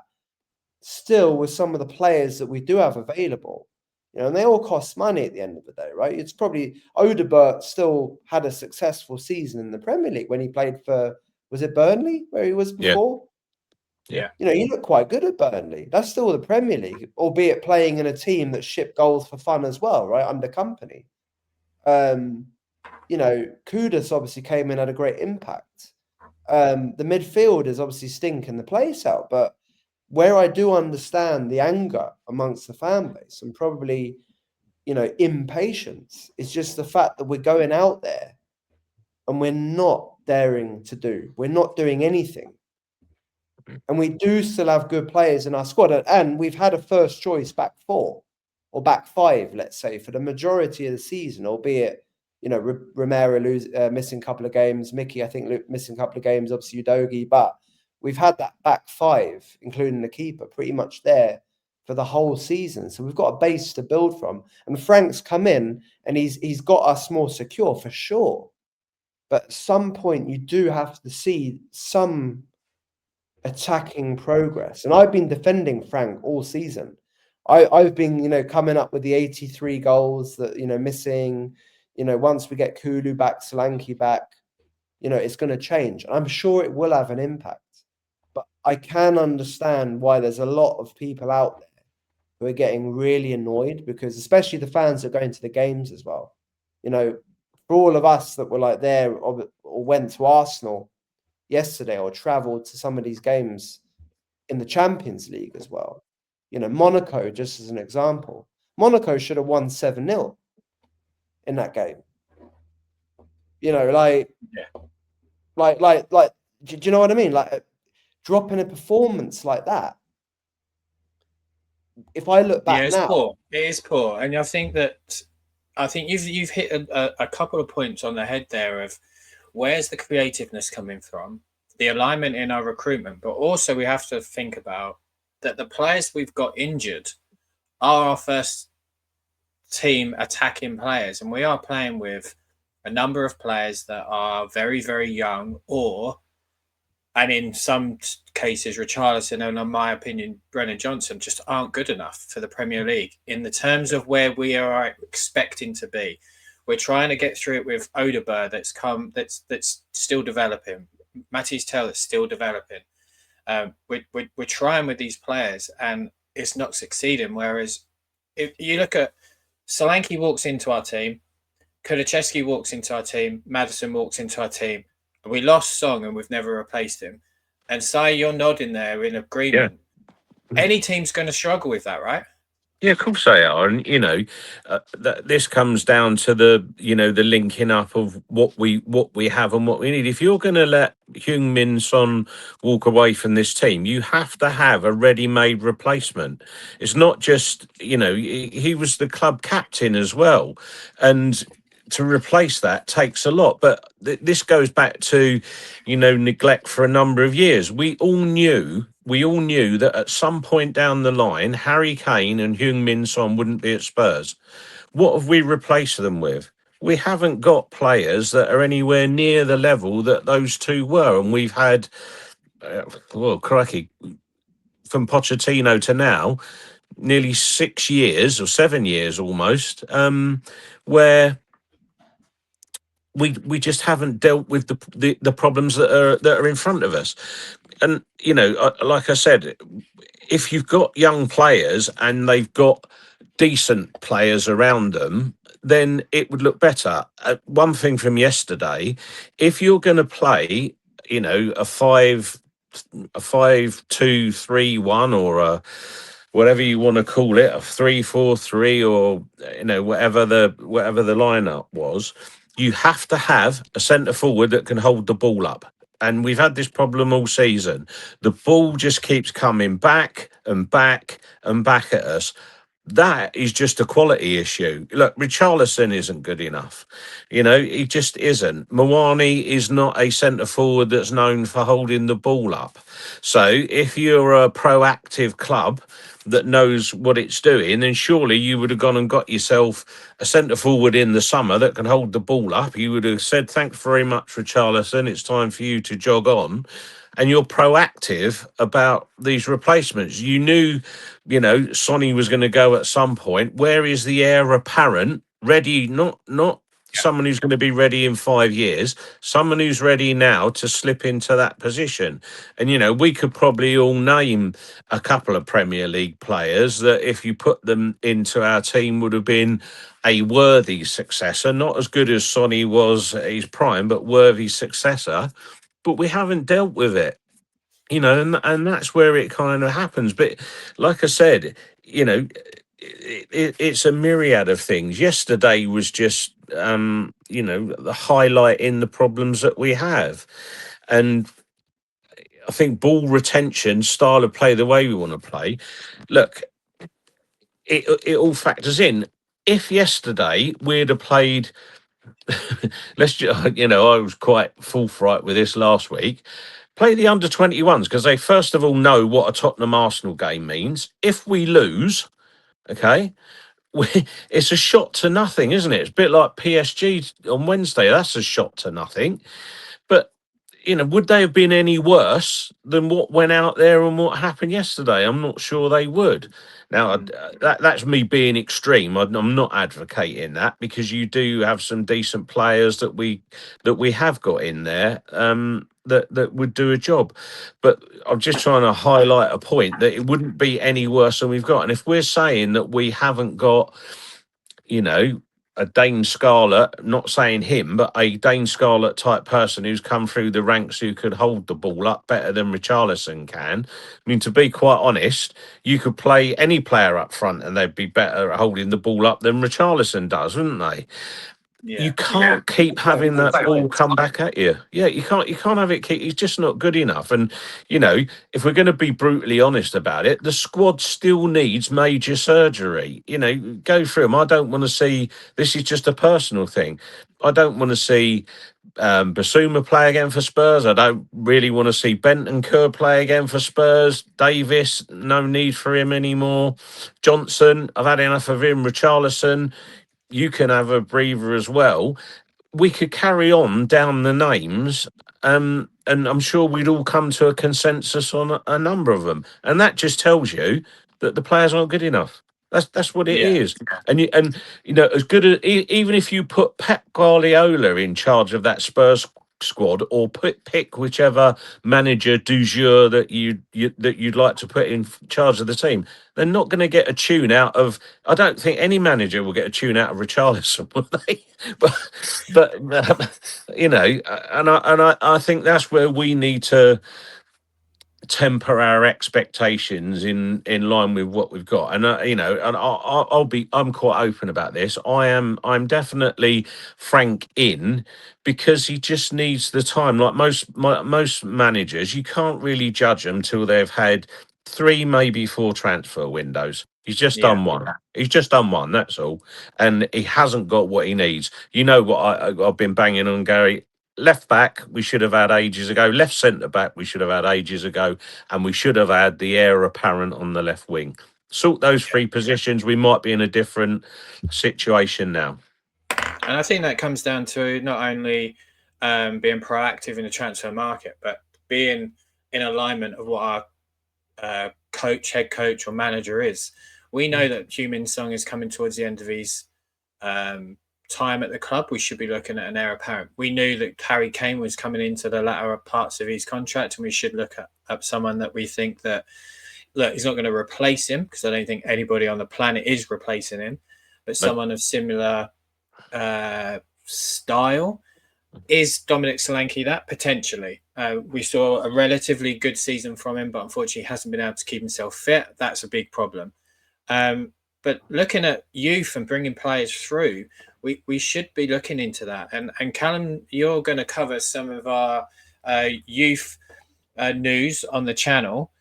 still with some of the players that we do have available, you know, and they all cost money at the end of the day, right? It's probably Odegaard still had a successful season in the Premier League when he played for, was it Burnley where he was before? Yeah. You know, he looked quite good at Burnley. That's still the Premier League, albeit playing in a team that shipped goals for fun as well, right? Under company. You know, Kudus obviously came in, had a great impact. The midfielders obviously stink in the place out, but where I do understand the anger amongst the fan base and probably, you know, impatience, is just the fact that we're going out there and we're not daring to do. We're not doing anything. And we do still have good players in our squad. And we've had a first choice back 4 or back 5, let's say, for the majority of the season, albeit, you know, Romero missing a couple of games. Mickey, I think, missing a couple of games, obviously Udogie. But we've had that back 5, including the keeper, pretty much there for the whole season. So we've got a base to build from. And Frank's come in and he's got us more secure for sure. But at some point, you do have to see some attacking progress. And I've been defending Frank all season. I've been, you know, coming up with the 83 goals that, you know, missing. You know, once we get Kulu back, Solanke back, you know, it's going to change. I'm sure it will have an impact. But I can understand why there's a lot of people out there who are getting really annoyed, because especially the fans that are going to the games as well. You know, for all of us that were like there or went to Arsenal yesterday or traveled to some of these games in the Champions League as well. You know, Monaco, just as an example, Monaco should have won 7-0 in that game. You know, do you know what I mean? Like, dropping a performance like that. If I look back now, poor. It is poor, and I think you've hit a couple of points on the head there of where's the creativeness coming from, the alignment in our recruitment, but also we have to think about that the players we've got injured are our first team attacking players, and we are playing with a number of players that are very, very young or And in some cases, Richarlison and, in my opinion, Brennan Johnson just aren't good enough for the Premier League in the terms of where we are expecting to be. We're trying to get through it with Odegaard that's still developing. Matisse Tell is still developing. We're trying with these players and it's not succeeding. Whereas if you look at Solanke walks into our team, Kulusevski walks into our team, Maddison walks into our team. We lost Song and we've never replaced him. And Sai, you're nodding there in agreement. Yeah. Any team's going to struggle with that, right? Yeah, of course they are, and this comes down to the the linking up of what we have and what we need. If you're going to let Heung-min Son walk away from this team, you have to have a ready-made replacement. It's not just he was the club captain as well, and to replace that takes a lot. But this goes back to neglect for a number of years. We all knew that at some point down the line, Harry Kane and Heung-min Son wouldn't be at Spurs. What have we replaced them with? We haven't got players that are anywhere near the level that those two were. And we've had, crikey, from Pochettino to now, nearly 6 years or 7 years almost, where we just haven't dealt with the problems that are in front of us. And like I said, if you've got young players and they've got decent players around them, then it would look better. One thing from yesterday, if you're going to play a 5-2-3-1 or a whatever you want to call it, a 3-4-3 or whatever the lineup was, you have to have a centre forward that can hold the ball up. And we've had this problem all season. The ball just keeps coming back and back and back at us. That is just a quality issue. Look, Richarlison isn't good enough. He just isn't. Mawani is not a centre forward that's known for holding the ball up. So if you're a proactive club that knows what it's doing, then surely you would have gone and got yourself a centre forward in the summer that can hold the ball up. You would have said, thanks very much, Richarlison. It's time for you to jog on. And you're proactive about these replacements. You knew, Sonny was going to go at some point. Where is the heir apparent? Ready, not someone who's going to be ready in 5 years, someone who's ready now to slip into that position. And, we could probably all name a couple of Premier League players that if you put them into our team would have been a worthy successor, not as good as Sonny was at his prime, but worthy successor. But we haven't dealt with it, and that's where it kind of happens. But like I said, it's a myriad of things. Yesterday was just, the highlight in the problems that we have. And I think ball retention, style of play, the way we want to play, look, it all factors in. If yesterday we'd have played... I was quite forthright with this last week. Play the under-21s because they first of all know what a Tottenham Arsenal game means. If we lose, okay, it's a shot to nothing, isn't it? It's a bit like PSG on Wednesday. That's a shot to nothing. But would they have been any worse than what went out there and what happened yesterday? I'm not sure they would. Now, that's me being extreme. I'm not advocating that because you do have some decent players that we have got in there that would do a job. But I'm just trying to highlight a point that it wouldn't be any worse than we've got. And if we're saying that we haven't got, a Dane Scarlett, not saying him, but a Dane Scarlett type person who's come through the ranks who could hold the ball up better than Richarlison can. I mean, to be quite honest, you could play any player up front and they'd be better at holding the ball up than Richarlison does, wouldn't they? Yeah. You can't keep having that ball come back at you. Yeah, you can't have it keep. He's just not good enough. And if we're going to be brutally honest about it, the squad still needs major surgery. Go through them. I don't want to see. This is just a personal thing. I don't want to see Basuma play again for Spurs. I don't really want to see Bentancur play again for Spurs. Davis, no need for him anymore. Johnson, I've had enough of him. Richarlison, you can have a breather as well. We could carry on down the names. I'm sure we'd all come to a consensus on a number of them, and that just tells you that the players aren't good enough. That's what it is. And you know, as good as even if you put Pep Guardiola in charge of that Spurs squad, or pick whichever manager du jour that you'd like to put in charge of the team, they're not going to get a tune out of. I don't think any manager will get a tune out of Richarlison, will they? but you know, I think that's where we need to temper our expectations in line with what we've got. And you know, and I'm quite open about this. I'm definitely Frank in, because he just needs the time. Like most managers, you can't really judge them till they've had 3, maybe 4 transfer windows. He's just done one. He's just done one. That's all, and he hasn't got what he needs. You know what I've been banging on, Gary. Left back, we should have had ages ago. Left centre back, we should have had ages ago, and we should have had the heir apparent on the left wing. Sort those 3 positions, we might be in a different situation now. And I think that comes down to not only being proactive in the transfer market, but being in alignment of what our head coach or manager is. We know that Heung-min Son is coming towards the end of his time at the club. We should be looking at an heir apparent. We knew that Harry Kane was coming into the latter parts of his contract, and we should look at someone that we think that, look, he's not going to replace him, because I don't think anybody on the planet is replacing him, but someone of similar style. Is Dominic Solanke that? Potentially. We saw a relatively good season from him, but unfortunately he hasn't been able to keep himself fit. That's a big problem. But looking at youth and bringing players through, we should be looking into that. And Callum, you're going to cover some of our youth news on the channel.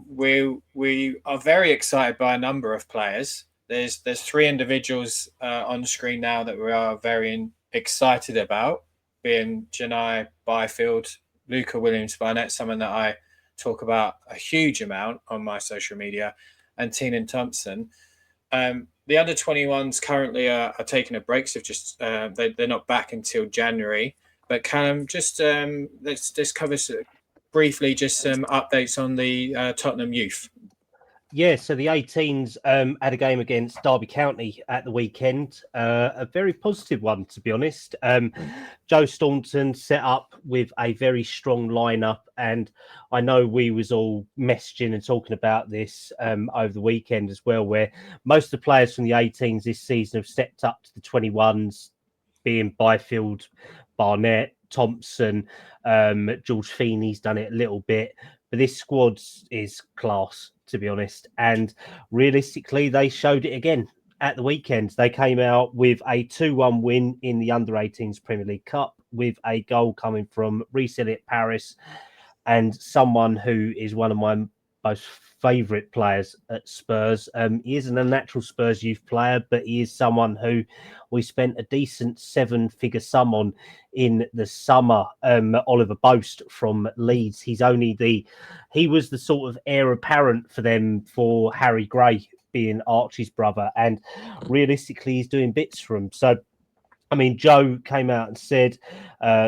We are very excited by a number of players. There's 3 individuals on the screen now that we are very excited about, being Janai Byfield, Luca Williams-Barnett, someone that I talk about a huge amount on my social media, and Teenan Thompson. The under 21s currently are taking a break, so just they're not back until January. But Callum, just let's cover briefly just some updates on the Tottenham youth. Yeah, so the 18s had a game against Derby County at the weekend. A very positive one, to be honest. Joe Staunton set up with a very strong lineup, and I know we was all messaging and talking about this over the weekend as well, where most of the players from the 18s this season have stepped up to the 21s, being Byfield, Barnett, Thompson, George Feeney's done it a little bit, but this squad is class, to be honest. And realistically, they showed it again at the weekend. They came out with a 2-1 win in the Under-18s Premier League Cup, with a goal coming from Reece Elliott-Paris, and someone who is one of my most favourite players at Spurs. He isn't a natural Spurs youth player, but he is someone who we spent a decent 7-figure sum on in the summer. Oliver Boast from Leeds. He was the sort of heir apparent for them, for Harry Gray being Archie's brother, and realistically he's doing bits for him. So I mean, Joe came out and said,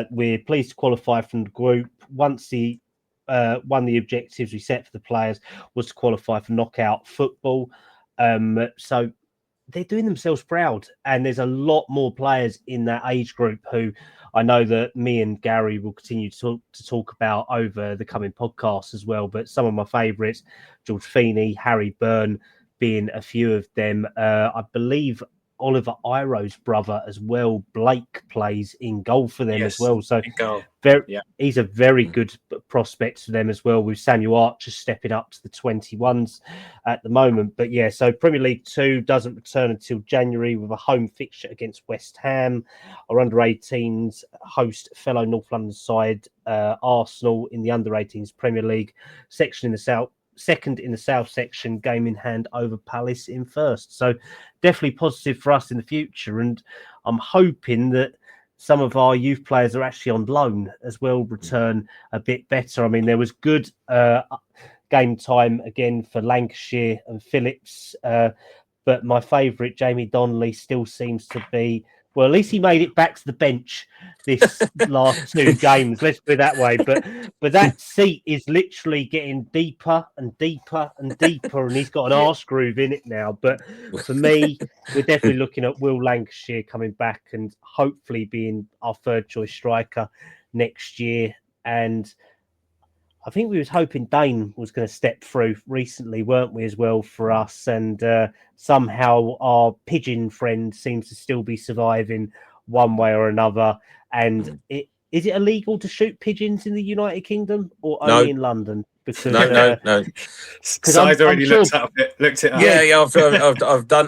we're pleased to qualify from the group. Once one of the objectives we set for the players was to qualify for knockout football. So they're doing themselves proud, and there's a lot more players in that age group who I know that me and Gary will continue to talk about over the coming podcasts as well. But some of my favourites, George Feeney, Harry Byrne being a few of them. I believe Oliver Iro's brother as well, Blake, plays in goal for them as well. So he's a very good prospect for them as well, with Samuel Archer stepping up to the 21s at the moment. But yeah, so Premier League 2 doesn't return until January, with a home fixture against West Ham. Our under-18s host fellow North London side Arsenal in the under-18s Premier League section in the South. Second in the South section, game in hand over Palace in first. So definitely positive for us in the future. And I'm hoping that some of our youth players are actually on loan as well, return a bit better. I mean, there was good game time again for Lancashire and Phillips. But my favourite, Jamie Donnelly, still seems to be Well, at least he made it back to the bench this last 2 games. Let's put it that way. But that seat is literally getting deeper and deeper and deeper, and he's got an arse groove in it now. But for me, we're definitely looking at Will Lancashire coming back and hopefully being our 3rd choice striker next year. And I think we was hoping Dane was going to step through recently, weren't we, as well, for us? And somehow our pigeon friend seems to still be surviving one way or another. And is it illegal to shoot pigeons in the United Kingdom or only in London? Because no. Side's already sure... looked it up. Yeah.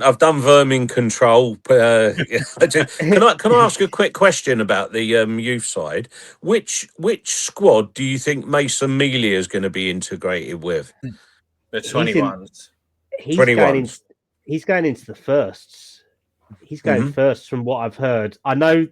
I've done vermin control. Can I ask a quick question about the youth side? Which squad do you think Mason Mealy is going to be integrated with? The 21s. He's 21s. He's going into the firsts. He's going first from what I've heard. I know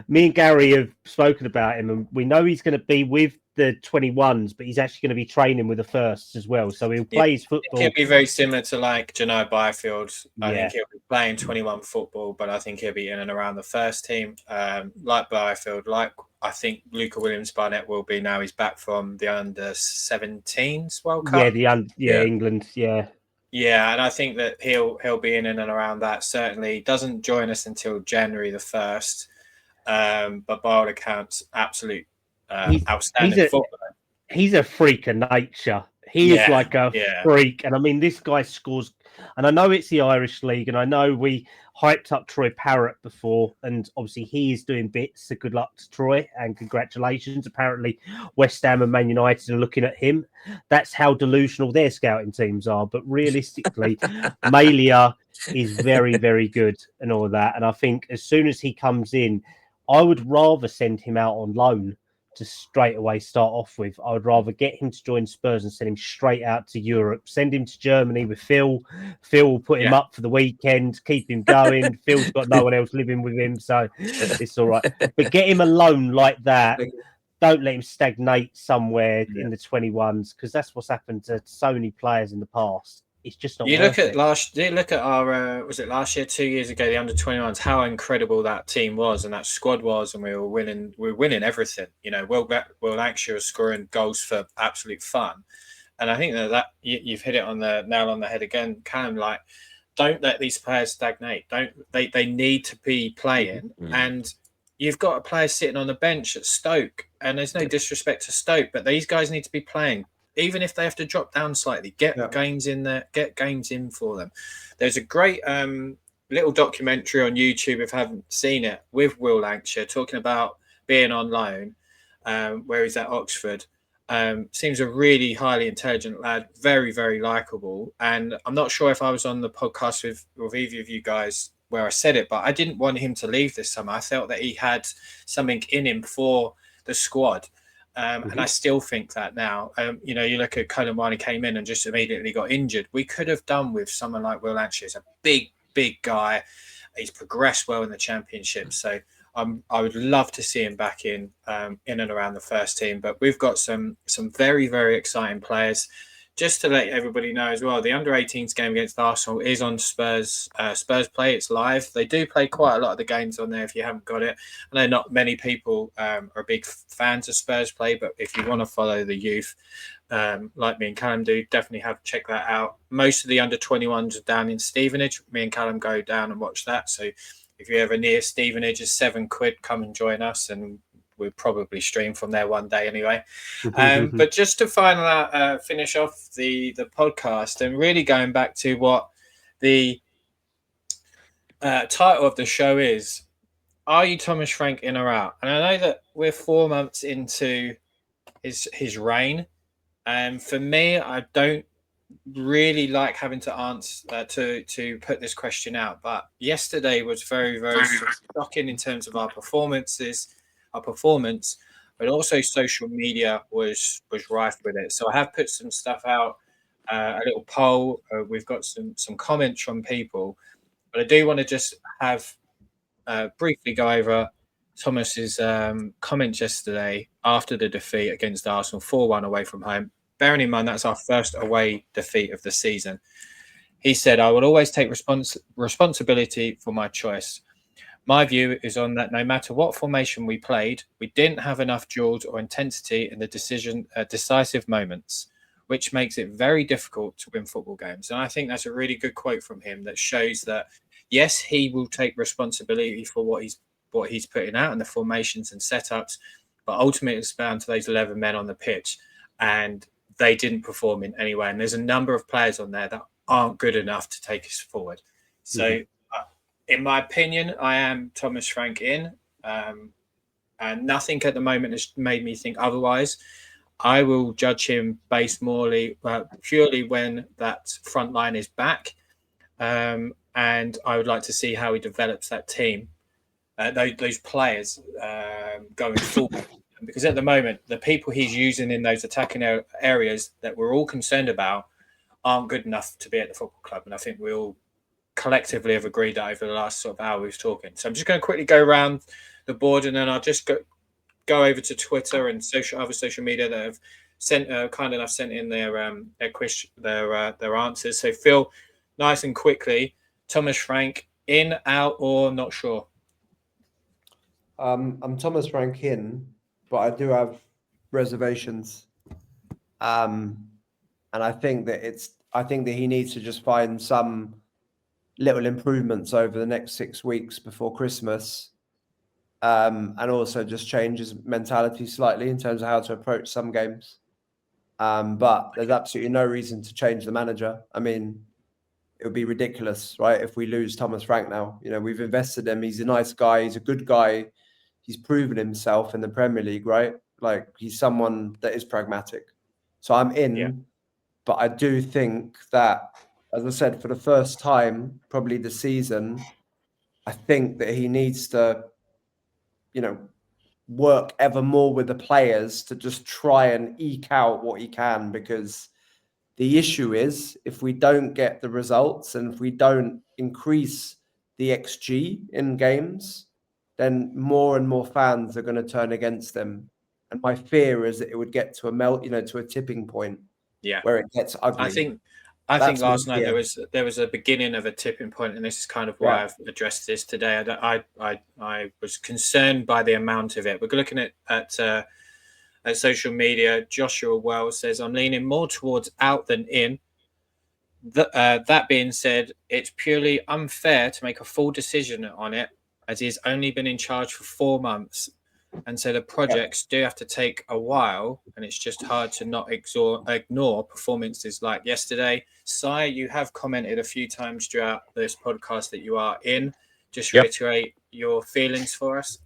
me and Gary have spoken about him, and we know he's going to be with the 21s, but he's actually going to be training with the firsts as well. So he'll play his football. He'll be very similar to like Janai Byfield. I think he'll be playing 21 football, but I think he'll be in and around the first team. Like Byfield, like I think Luca Williams-Barnett will be now. He's back from the under-17s World Cup. England, Yeah, and I think that he'll be in and around that. Certainly doesn't join us until January the 1st. But by all accounts, absolute outstanding footballer. He's a freak of nature. He is like a freak. And I mean, this guy scores. And I know it's the Irish League, and I know we hyped up Troy Parrott before, and obviously he is doing bits. So good luck to Troy, and congratulations. Apparently, West Ham and Man United are looking at him. That's how delusional their scouting teams are. But realistically, Malia is very, very good and all that. And I think as soon as he comes in, I would rather send him out on loan to straight away start off with. I would rather get him to join Spurs and send him straight out to Europe. Send him to Germany with Phil. Phil will put him up for the weekend, keep him going. Phil's got no one else living with him, so it's all right. But get him a loan like that. Don't let him stagnate somewhere in the 21s, because that's what's happened to so many players in the past. It's just not. You look at our was it last year, 2 years ago, the under-21s, how incredible that team was and that squad was, and we were winning everything. You know, Will Lancashire was scoring goals for absolute fun, and I think that you've hit it on the nail on the head again, Callum. Like, don't let these players stagnate. They need to be playing, and you've got a player sitting on the bench at Stoke, and there's no disrespect to Stoke, but these guys need to be playing. Even if they have to drop down slightly, get games in there, get games in for them. There's a great little documentary on YouTube, if you haven't seen it, with Will Lancashire talking about being on loan, where he's at Oxford. Seems a really highly intelligent lad, very, very likable. And I'm not sure if I was on the podcast with either of you guys where I said it, but I didn't want him to leave this summer. I felt that he had something in him for the squad. And I still think that now. You know, you look at Colin Wiley came in and just immediately got injured. We could have done with someone like Will Lancashire. He's a big, big guy. He's progressed well in the Championship. So I would love to see him back in and around the first team. But we've got some very, very exciting players. Just to let everybody know as well, the under-18s game against Arsenal is on Spurs Play. It's live. They do play quite a lot of the games on there if you haven't got it. I know not many people are big fans of Spurs Play, but if you want to follow the youth, like me and Callum do, definitely check that out. Most of the under-21s are down in Stevenage. Me and Callum go down and watch that. So if you're ever near Stevenage, it's £7. Come and join us, and we'll probably stream from there one day anyway. But just to finish off the podcast, and really going back to what the title of the show is, are you Thomas Frank in or out? And I know that we're 4 months into his reign, and for me, I don't really like having to answer to put this question out. But yesterday was very, very shocking in terms of our performance, but also social media was rife with it. So I have put some stuff out, a little poll. We've got some comments from people, but I do want to just have briefly go over Thomas's comments yesterday after the defeat against Arsenal, 4-1 away from home. Bearing in mind that's our first away defeat of the season. He said, "I will always take responsibility for my choice. My view is on that no matter what formation we played, we didn't have enough duels or intensity in the decisive moments, which makes it very difficult to win football games. And I think that's a really good quote from him that shows that, yes, he will take responsibility for what he's putting out and the formations and setups, but ultimately it's down to those 11 men on the pitch, and they didn't perform in any way. And there's a number of players on there that aren't good enough to take us forward. So, in my opinion, I am Thomas Frank in, and nothing at the moment has made me think otherwise. I will judge him based purely when that front line is back, and I would like to see how he develops that team, those players going forward. Because at the moment, the people he's using in those attacking areas that we're all concerned about aren't good enough to be at the football club, and I think we all collectively have agreed that over the last sort of hour we've talking. So I'm just going to quickly go around the board, and then I'll just go over to Twitter and other social media that have sent in their answers. So Phil, nice and quickly, Thomas Frank, in, out, or not sure? I'm Thomas Frank in, but I do have reservations. And I think that he needs to just find some little improvements over the next 6 weeks before Christmas, and also just change his mentality slightly in terms of how to approach some games. But there's absolutely no reason to change the manager. I mean, it would be ridiculous, right, if we lose Thomas Frank now. You know, we've invested in him. He's a nice guy. He's a good guy. He's proven himself in the Premier League, right? Like, he's someone that is pragmatic. So I'm in, but I do think that, as I said, for the first time, probably this season, I think that he needs to, work ever more with the players to just try and eke out what he can. Because the issue is, if we don't get the results and if we don't increase the XG in games, then more and more fans are going to turn against them. And my fear is that it would get to to a tipping point. Yeah, where it gets ugly. I think last night there was a beginning of a tipping point, and this is kind of why I've addressed this today. I was concerned by the amount of it. We're looking at social media. Joshua Wells says, "I'm leaning more towards out than in." That being said, it's purely unfair to make a full decision on it, as he's only been in charge for 4 months. And so the projects do have to take a while, and it's just hard to not ignore performances like yesterday. Sai, you have commented a few times throughout this podcast that you are in. Just reiterate your feelings for us.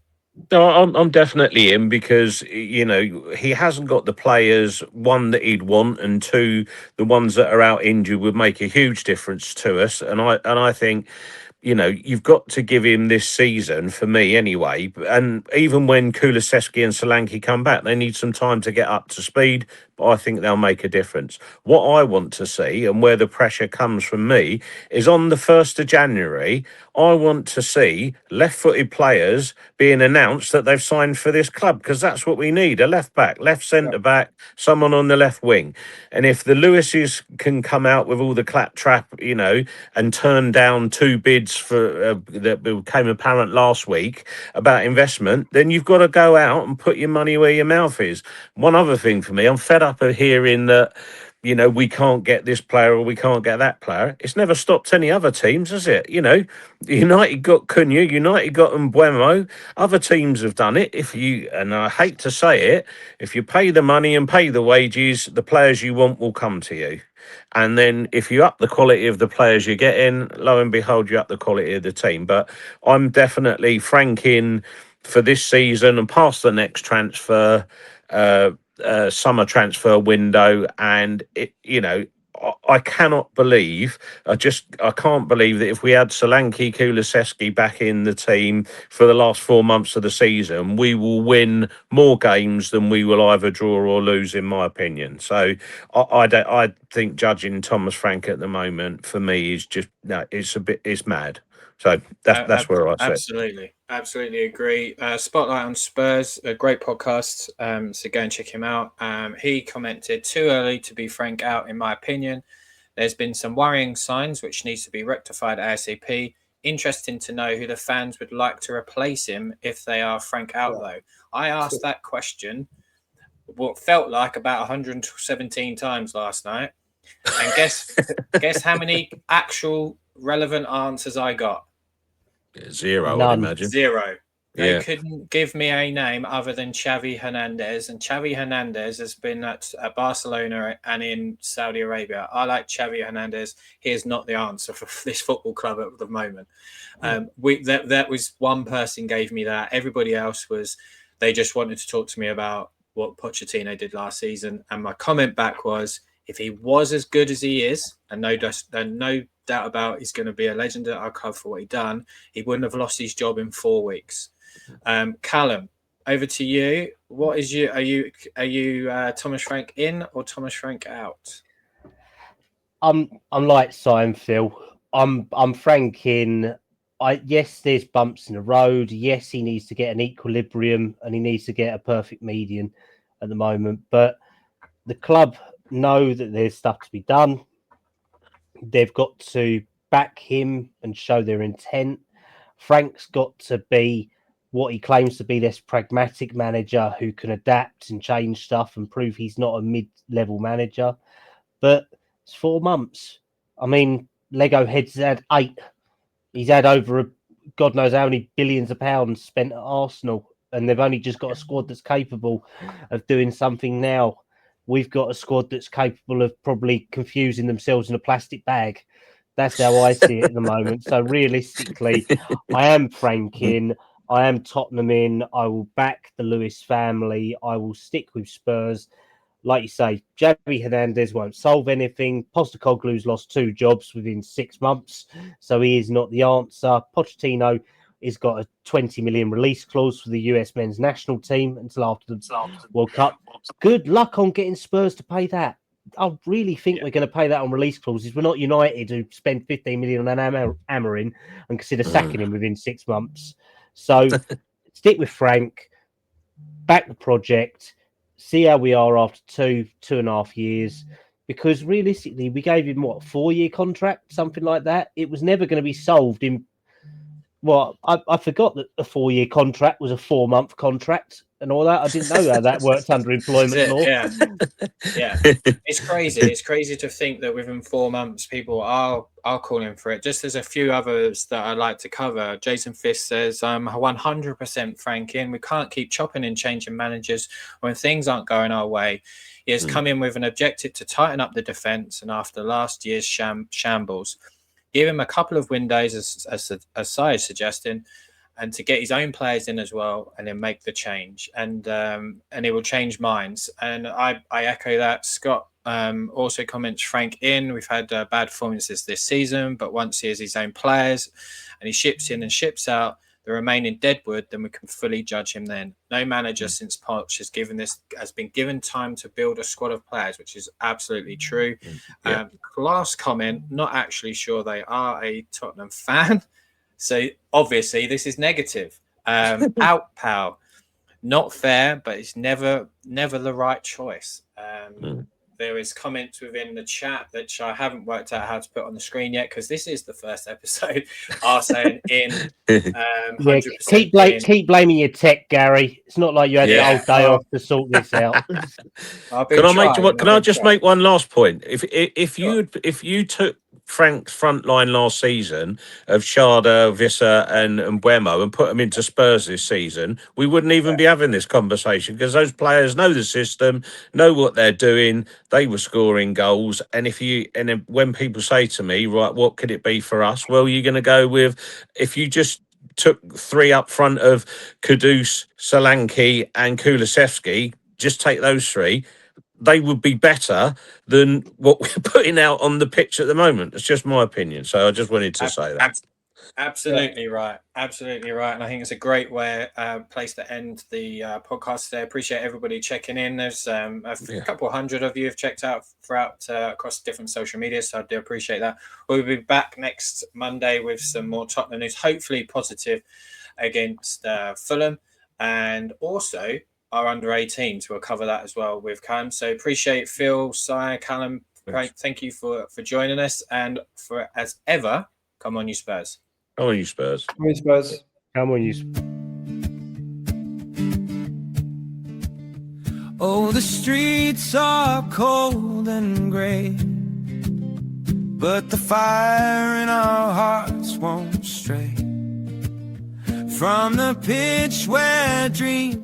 No, I'm definitely in, because he hasn't got the players, one, that he'd want, and two, the ones that are out injured would make a huge difference to us. And I think, you've got to give him this season, for me anyway. And even when Kulusevski and Solanke come back, they need some time to get up to speed, but I think they'll make a difference. What I want to see, and where the pressure comes from me, is on the 1st of January, I want to see left-footed players being announced that they've signed for this club, because that's what we need: a left back, left centre back, someone on the left wing. And if the Lewises can come out with all the claptrap, and turn down 2 bids for that became apparent last week about investment, then you've got to go out and put your money where your mouth is. One other thing for me, I'm fed up of hearing that we can't get this player or we can't get that player. It's never stopped any other teams, has it? United got Cunha, United got Mbuemo. Other teams have done it. And I hate to say it, if you pay the money and pay the wages, the players you want will come to you. And then if you up the quality of the players you're getting, lo and behold, you up the quality of the team. But I'm definitely franking for this season and past the next transfer, summer transfer window. And I cannot believe, I can't believe that if we had Solanke, Kulusevski back in the team for the last 4 months of the season, we will win more games than we will either draw or lose, in my opinion. So I think judging Thomas Frank at the moment, for me, is just, no, it's mad. So that's where I sit. Absolutely agree. Spotlight on Spurs, a great podcast. So go and check him out. He commented, "Too early to be Frank out, in my opinion. There's been some worrying signs which needs to be rectified ASAP. interesting to know who the fans would like to replace him if they are Frank out, though. I asked that question, what felt like about 117 times last night. And guess how many actual relevant answers I got? Zero, None. I'd imagine. Zero. They Yeah. couldn't give me a name other than Xavi Hernandez, and Xavi Hernandez has been at Barcelona and in Saudi Arabia. I like Xavi Hernandez. He is not the answer for this football club at the moment. That was one person gave me that. Everybody else they just wanted to talk to me about what Pochettino did last season, and my comment back was, if he was as good as he is, and no doubt about he's going to be a legend at our club for what he done, he wouldn't have lost his job in 4 weeks. Callum, over to you. What is you? Are you Thomas Frank in or Thomas Frank out? I'm like Simon Phil. I'm Frank in. Yes, there's bumps in the road. Yes, he needs to get an equilibrium and he needs to get a perfect median at the moment. But the club know that there's stuff to be done. They've got to back him and show their intent. Frank's got to be what he claims to be, this pragmatic manager who can adapt and change stuff and prove he's not a mid-level manager. But it's 4 months. I mean, Lego Head's had 8. He's had over God knows how many billions of pounds spent at Arsenal, and they've only just got a squad that's capable of doing something now. We've got a squad that's capable of probably confusing themselves in a plastic bag. That's how I see it at the moment. So realistically, I am Frank in. I am Tottenham in. I will back the Lewis family. I will stick with Spurs. Like you say, Xavi Hernandez won't solve anything. Postecoglou's lost 2 jobs within 6 months, so he is not the answer. Pochettino has got a 20 million release clause for the US men's national team until after the World Cup. Good luck on getting Spurs to pay that. I really think we're going to pay that on release clauses. We're not United, who spend 15 million on Amorim and consider sacking him within 6 months. So stick with Frank, back the project, see how we are after 2.5 years. Because realistically, we gave him a 4-year contract, something like that. It was never going to be solved in. Well, I forgot that a 4-year contract was a 4-month contract and all that. I didn't know how that worked under employment law. Yeah. It's crazy. It's crazy to think that within 4 months, people are calling for it. Just there's a few others that I'd like to cover. Jason Fisk says, I'm 100% Frank in. We can't keep chopping and changing managers when things aren't going our way. He has come in with an objective to tighten up the defence, and after last year's shambles, give him a couple of windows, as Sai is suggesting, and to get his own players in as well, and then make the change, and it will change minds. And I echo that. Scott also comments Frank in. We've had bad performances this season, but once he has his own players and he ships in and ships out the remaining deadwood, then we can fully judge him then. No manager since Poch has been given time to build a squad of players, which is absolutely true. Last comment, not actually sure they are a Tottenham fan. So obviously this is negative. Out, pal. Not fair, but it's never the right choice. There is comments within the chat that I haven't worked out how to put on the screen yet, because this is the first episode. Are saying in. 100% keep blaming your tech, Gary. It's not like you had the whole day off to sort this out. Can I just make one last point? If you took Frank's front line last season of Sharda, Visser, and Mbeumo and put them into Spurs this season, we wouldn't even be having this conversation, because those players know the system, know what they're doing. They were scoring goals, and when people say to me, right, what could it be for us? Well, you're going to go with, if you just took 3 up front of Kudus, Solanke, and Kulusevski, just take those 3. They would be better than what we're putting out on the pitch at the moment. It's just my opinion. So I just wanted to say that. Absolutely right. Absolutely right. And I think it's a great place to end the podcast today. Appreciate everybody checking in. There's a couple hundred of you have checked out throughout across different social media, so I do appreciate that. We'll be back next Monday with some more Tottenham news, hopefully positive, against Fulham, and also our under 18s. We'll cover that as well with Callum. So appreciate Phil, Si, Callum. Thank you for joining us, and for as ever, come on you Spurs. Come on, you Spurs. Come on, Spurs. Come on, you. Oh, the streets are cold and gray, but the fire in our hearts won't stray from the pitch where dreams